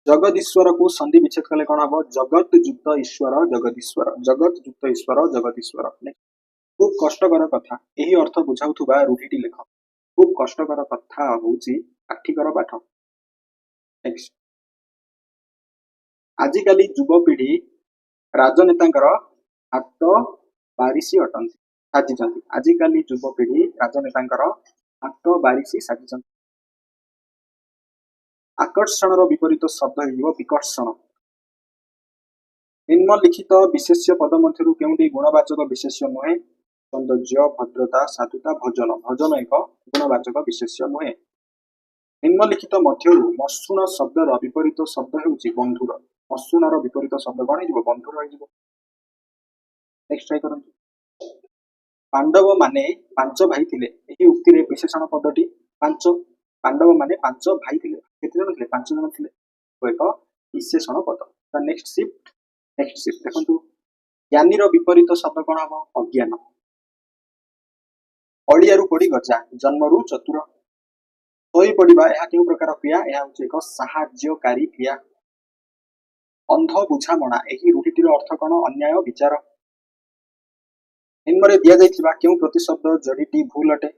ଜଗଦୀଶ୍ୱରକୁ ସନ୍ଧି ବିଚ୍ଛେଦ କଲେ କଣ ହବ ଜଗତ ଯୁକ୍ତ ଈଶ୍ୱର ଜଗଦୀଶ୍ୱର ଜଗତ ଯୁକ୍ତ ଈଶ୍ୱର ଜଗଦୀଶ୍ୱର ଖୁବ କଷ୍ଟକର କଥା ଏହି ଅର୍ଥ ବୁଝାଉଥିବା ରୂଢିଟି ଲେଖ ଖୁବ କଷ୍ଟକର କଥା ହଉଛି ପାଠିକର ପାଠ ନେକ୍ସଟ ଆଜିକାଲି ଯୁବପିଢି ରାଜନେତାଙ୍କର ହାତ ବାରିସି ଅଟନ୍ତି ସାଜିଛନ୍ତି ଆଜିକାଲି ଯୁବପିଢି ରାଜନେତାଙ୍କର ହାତ ବାରିସି ସାଜିଛନ୍ତି ଆକର୍ଷଣର ବିପରୀତ ଶବ୍ଦ ହେଇଯିବ ବିକର୍ଷଣ ନିମ୍ନଲିଖିତ ବିଶେଷ୍ୟ ପଦ ମଧ୍ୟରୁ କେଉଁଟି ଗୁଣବାଚକ ବିଶେଷ୍ୟ ନୁହେଁ ସୌନ୍ଦର୍ଯ୍ୟ ଭଦ୍ରତା ସାଧୁତା ଭଜନ ଭଜନ ଏକ ଗୁଣବାଚକ ବିଶେଷ୍ୟ ନୁହେଁ ନିମ୍ନଲିଖିତ ମଧ୍ୟରୁ ମସୃଣ ଶବ୍ଦର ବିପରୀତ ଶବ୍ଦ ହେଉଛି ବନ୍ଧୁର ମସୃଣର ବିପରୀତ ଶବ୍ଦ କଣ ହେଇଯିବ ବନ୍ଧୁର ହେଇଯିବ ନେକ୍ସଟ ଟ୍ରାଇ କରନ୍ତୁ ପାଣ୍ଡବ ମାନେ 5 ଭାଇ ଥିଲେ ଏହି ଉକ୍ତିରେ ବିଶେଷଣ ପଦଟି 5 ପାଣ୍ଡବ ମାନେ 5 ଭାଇ ଥିଲେ କେତେ ଜଣ ଥିଲେ 5 ଜଣ ଥିଲେ ଏକ ବିଶେଷଣ ପଦ ନେକ୍ସଟ ସିଫ୍ଟ ଦେଖନ୍ତୁ ଜ୍ଞାନୀର ବିପରୀତ ଶବ୍ଦ କଣ ହବ ଅଜ୍ଞାନ ଅଳିଆରୁ ପଡି ଗଜା ଜନ୍ମରୁ ଚତୁର ଶୋଇ ପଡିବା ଏହା କେଉଁ ପ୍ରକାର କ୍ରିୟା ଏହା ହେଉଛି ଏକ ସାହାଯ୍ୟକାରୀ କ୍ରିୟା ଅନ୍ଧ ବୁଝାମଣା ଏହି ରୂଢିଟିର ଅର୍ଥ କଣ ଅନ୍ୟାୟ ବିଚାର ନିମ୍ନରେ ଦିଆଯାଇଥିବା କେଉଁ ପ୍ରତିଶବ୍ଦ ଯୋଡିଟି ଭୁଲ ଅଟେ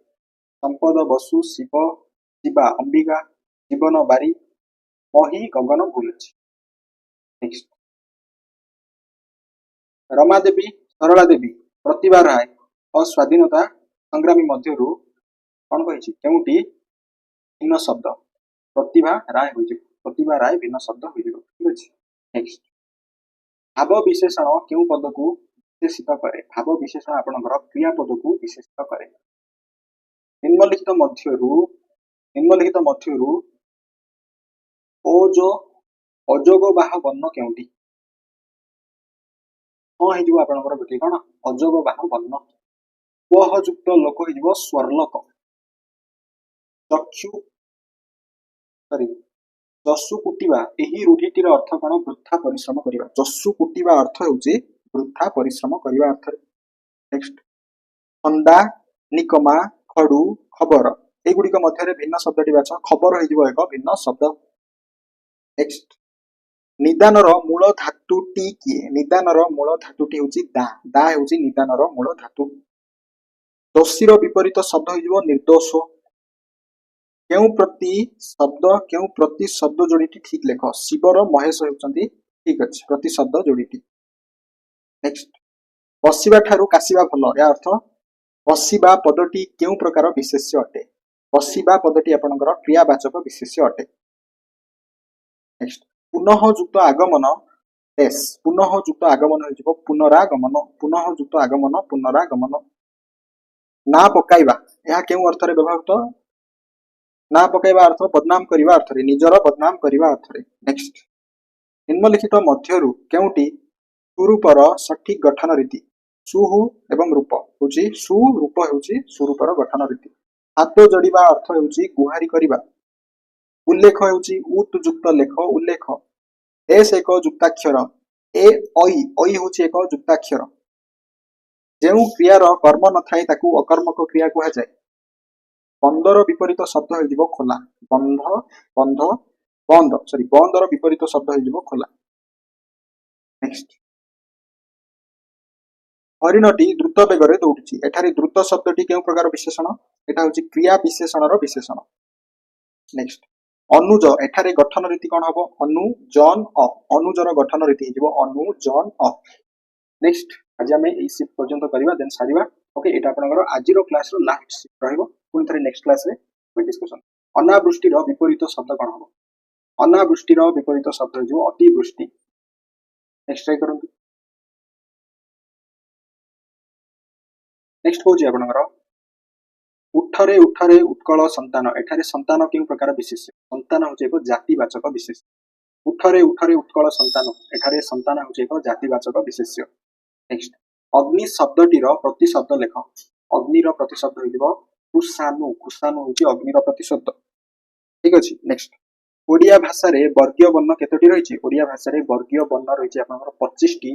ସମ୍ପଦ ବସୁ ଶିବ ଶିବା ଅମ୍ବିକା ଜୀବନ ବାରି मही गगन भूल अछि। नेक्स्ट रमादेवी सरला देवी प्रतिभा राय और स्वाधीनता संग्रामी मध्यरु कौन कही केउटी भिन्न शब्द प्रतिभा राय हो प्रतिभा राय भिन्न शब्द हो ठीक अच्छे। नेक्स्ट भाव विशेषण केउ पद को विशेषित करे भाव विशेषण आपणकर क्रियापद को विशेषित करे निम्नलिखित मध्यरु ओजो अजोगबाह वर्ण केउटी कौन हो आपणकर गोटे कौन अजोगबाह वर्ण वह युक्त लोक हो स्वर्लोक चक्षु सॉरी जसु कुटिबा एही रूढ़ीटीर अर्थ कौन वृथा परिश्रम करिबा जसु कुटिबा अर्थ होउची वृथा परिश्रम करिबा अर्थ। नेक्स्ट अंडा निकमा खडू खबर एगुड़िक मध्य भिन्न शब्दटी बाछ खबर हो एक भिन्न शब्द। नेक्स्ट निदानर मूल धातुटी किए निदानर मूल धातुटी होउची दा दा होउची निदानर मूल धातु। दोषीर विपरीत शब्द हो निर्दोष केउ प्रति शब्द जोड़ीटी ठीक लेख शिवर महेश होउचंती ठीक अच्छे प्रति शब्द जोड़ीटी। नेक्स्ट बसिबा ठारू कासिबा भल या अर्थ बसिबा पदटी केउ प्रकार विशेष्य अटे बसिबा पदटी आपणकर क्रियावाचक विशेष्य अटे। नेक्स्ट पुनः युक्त आगमन एस पुनः युक्त आगमन हो पुनरागमन पुनः युक्त आगमन पुनरागमन। ना पकाइबा यह केउ अर्थ रे व्यवहृत ना पकाइबा अर्थ बदनाम करिबा अर्थ रे निजर बदनाम करिबा अर्थ रे। नेक्स्ट निम्नलिखित मध्यरु केउटी सुरूपर सठिक गठन रीति सुहु एवं रूप होउची सुरूप होउची सुरूपर गठन रीति। हाथ जोड़िबा अर्थ होउची गुहारी करिबा उल्लेख होउची उत युक्त लेख उल्लेख एस एक युक्ताक्षर ए ओई ओई होउची एक युक्ताक्षर जेउ क्रियार कर्म न थाए ताकू अकर्मक क्रिया कुहा जाय। बंदर विपरीत शब्द हो खोला बंध बंध बंद सॉरी बंदर विपरीत शब्द हो खोला। नेक्स्ट हरिणटी द्रुत बेगर दौड़ी एठारे द्रुत शब्दटी केउ प्रकार विशेषण एटा होची क्रिया विशेषणर विशेषण। नेक्स्ट अनुज एठारे गठन रीति कौन हम अनुजन अ अनुजर गठन रीति हो अनुजन अ। नेक्स्ट आज आम यही शिफ्ट पर्यंत करवा देन सारिबा ओके एटा आपनकर आजिरो क्लास रो लास्ट शिफ्ट रहइबो पुनि थरे नेक्स्ट क्लास रे we डिस्कशन। अनावृष्टि रो विपरीत शब्द कौन हम अनावृष्टि रो विपरीत शब्द जो अतिवृष्टि। नेक्स्ट ट्राई करंतु। नेक्स्ट होची आपनकर उठरे उठरे उत्कल संतान एठारे संतान केउ प्रकार विशेष संतान होचे एक जातिवाचक विशेष उठरे उठरे उत्कल संतान एठारे संतान होचे एक जातिवाचक विशेष्य। नेक्स्ट अग्नि शब्दटीर प्रतिशब्द लेख अग्निर प्रतिशब्द हो कुसानु कुसानु होची अग्निर प्रतिशब्द ठीक अछि। नेक्स्ट ओडिया भाषा रे वर्गीय वर्ण केतोटी रहिछि ओडिया भाषा रे वर्गीय वर्ण रहिछि आपनकर 25 टी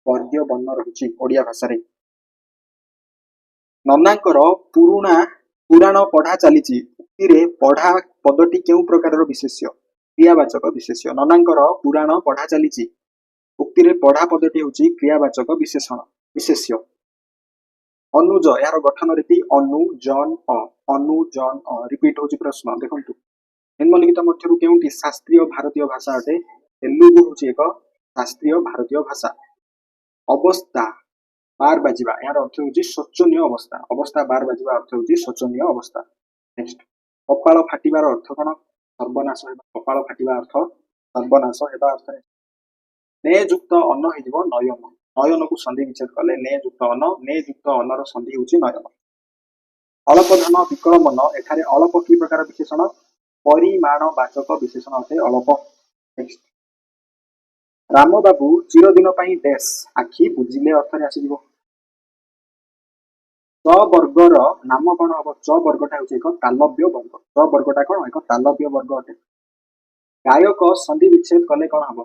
वर्गीय वर्ण रहिछि ओडिया भाषा रे। ननांकर पुराणा पुराण पढ़ा चलीछि उक्तिरे पढ़ा पदटी केउ प्रकारर विशेष्य क्रियावाचक विशेष्य ननांकर पुराण पढ़ा चलीछि उक्तिरे पढ़ा पदटी होची क्रियावाचक विशेषण विशेष्य। अनुज यार गठन रीति अनुजन अ रिपीट होची प्रश्न देखंतु निम्नलिखित मध्यरु केउटी शास्त्रीय भारतीय भाषा अटे तेलुगु होची एक शास्त्रीय भारतीय भाषा। अवस्था बार बाजिबा यार अर्थ होची शोचनीय अवस्था अवस्था बार बाजिबा अर्थ होची शोचनीय अवस्था। नेक्स्ट कपाल फाटिबार अर्थ कोन सर्वनाश हेबा कपाल फाटिबा अर्थ सर्वनाश हेबा अर्थ ने युक्त अन्न हेजिबो नयन नयन को संधि विच्छेद कले ने युक्त अन्नर संधि होची नयन। अल्प धन विकल मन एठारे अल्प की प्रकार विशेषण परिमाणवाचक विशेषण अटे अल्प। नेक्स्ट राम बाबू चिरदिन पई डैश आखि बुझिले अर्थ रे आसीबो च वर्गर नाम कोन हबो च वर्गटा होची एक तालव्य वर्ग च वर्गटा कोन एक तालव्य वर्ग अटे। गायक संधि विच्छेद कले कोन हबो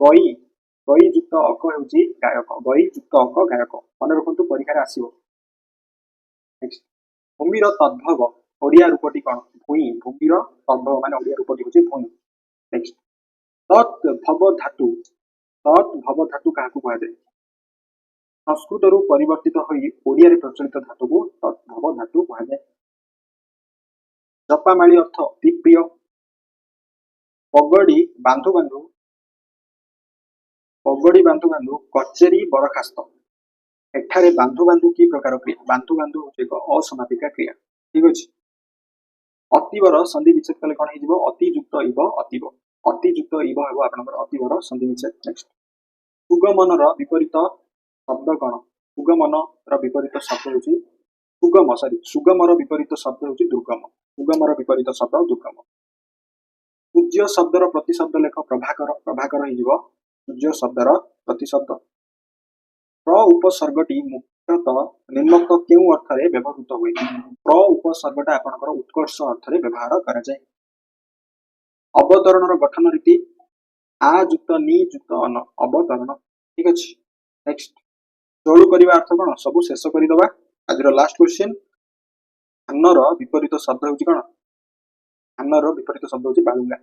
गई गई युक्त अक होची गायक गई युक्त अक गायक मन रखंतु परीक्षा रे आसीबो। नेक्स्ट भूमिर तद्भव ओडिया रूपटी कोन भूई भूमिर तद्भव माने ओडिया रूपटी होची भूई। नेक्स्ट तत् भव धातु काहाकू कहै जाय संस्कृत रु परिवर्तित होई ओडिया रे प्रचलित धातु को तत् भव धातु कहै जाय। जपामाळी अर्थ अति प्रिय ପଗଡି ବାନ୍ଧୁ ବାନ୍ଧୁ ପଗଡି ବାନ୍ଧୁ ବାନ୍ଧୁ କଚେରୀ ବରଖାସ୍ତ। ଏଠାରେ ବାନ୍ଧୁ ବାନ୍ଧୁ କି ପ୍ରକାର କ୍ରିୟା? ବାନ୍ଧୁ ବାନ୍ଧୁ ହେଉଛି ଏକ ଅସମାପିକା କ୍ରିୟା। ଠିକ ଅଛି। ଅତିବର ସନ୍ଧି ବିଚ୍ଛେଦ କଲେ କଣ ହେଇଯିବ? ଅତି ଯୁକ୍ତ ଇବ ଅତିବ। ଅତି ଯୁକ୍ତ ଇବ ହେବ ଆପଣଙ୍କର ଅତିବର ସନ୍ଧି ବିଚ୍ଛେଦ। ନେକ୍ସଟ, ସୁଗମନର ବିପରୀତ ଶବ୍ଦ କଣ? ସୁଗମନର ବିପରୀତ ଶବ୍ଦ ହେଉଛି ସୁଗମର ବିପରୀତ ଶବ୍ଦ ହେଉଛି ଦୁର୍ଗମ। ସୁଗମର ବିପରୀତ ଶବ୍ଦ ଦୁର୍ଗମ। ସୂର୍ଯ୍ୟ ଶବ୍ଦର ପ୍ରତିଶବ୍ଦ ଲେଖ ପ୍ରଭାକର। ପ୍ରଭାକର ହେଇଯିବ ସୂର୍ଯ୍ୟ ଶବ୍ଦର ପ୍ରତିଶବ୍ଦ। ପ୍ର ଉପସର୍ଗଟି ମୁଖ୍ୟତଃ ନିମ୍ନୋକ୍ତ କେଉଁ ଅର୍ଥରେ ବ୍ୟବହୃତ ହୁଏ? ପ୍ର ଉପସର୍ଗଟା ଆପଣଙ୍କର ଉତ୍କର୍ଷ ଅର୍ଥରେ ବ୍ୟବହାର କରାଯାଏ। ଅବତରଣର ଗଠନ ରୀତି ଆ ଯୁକ୍ତ ନି ଯୁକ୍ତ ଅନ। ଅବତରଣ। ଠିକ ଅଛି। ନେକ୍ସଟ, ଚଳୁ କରିବା ଅର୍ଥ କଣ? ସବୁ ଶେଷ କରିଦବା। ଆଜିର ଲାଷ୍ଟ କ୍ୱେଶ୍ଚିନ୍, ଧାନର ବିପରୀତ ଶବ୍ଦ ହେଉଛି କଣ? ଧାନର ବିପରୀତ ଶବ୍ଦ ହେଉଛି ବାଳୁଙ୍ଗା।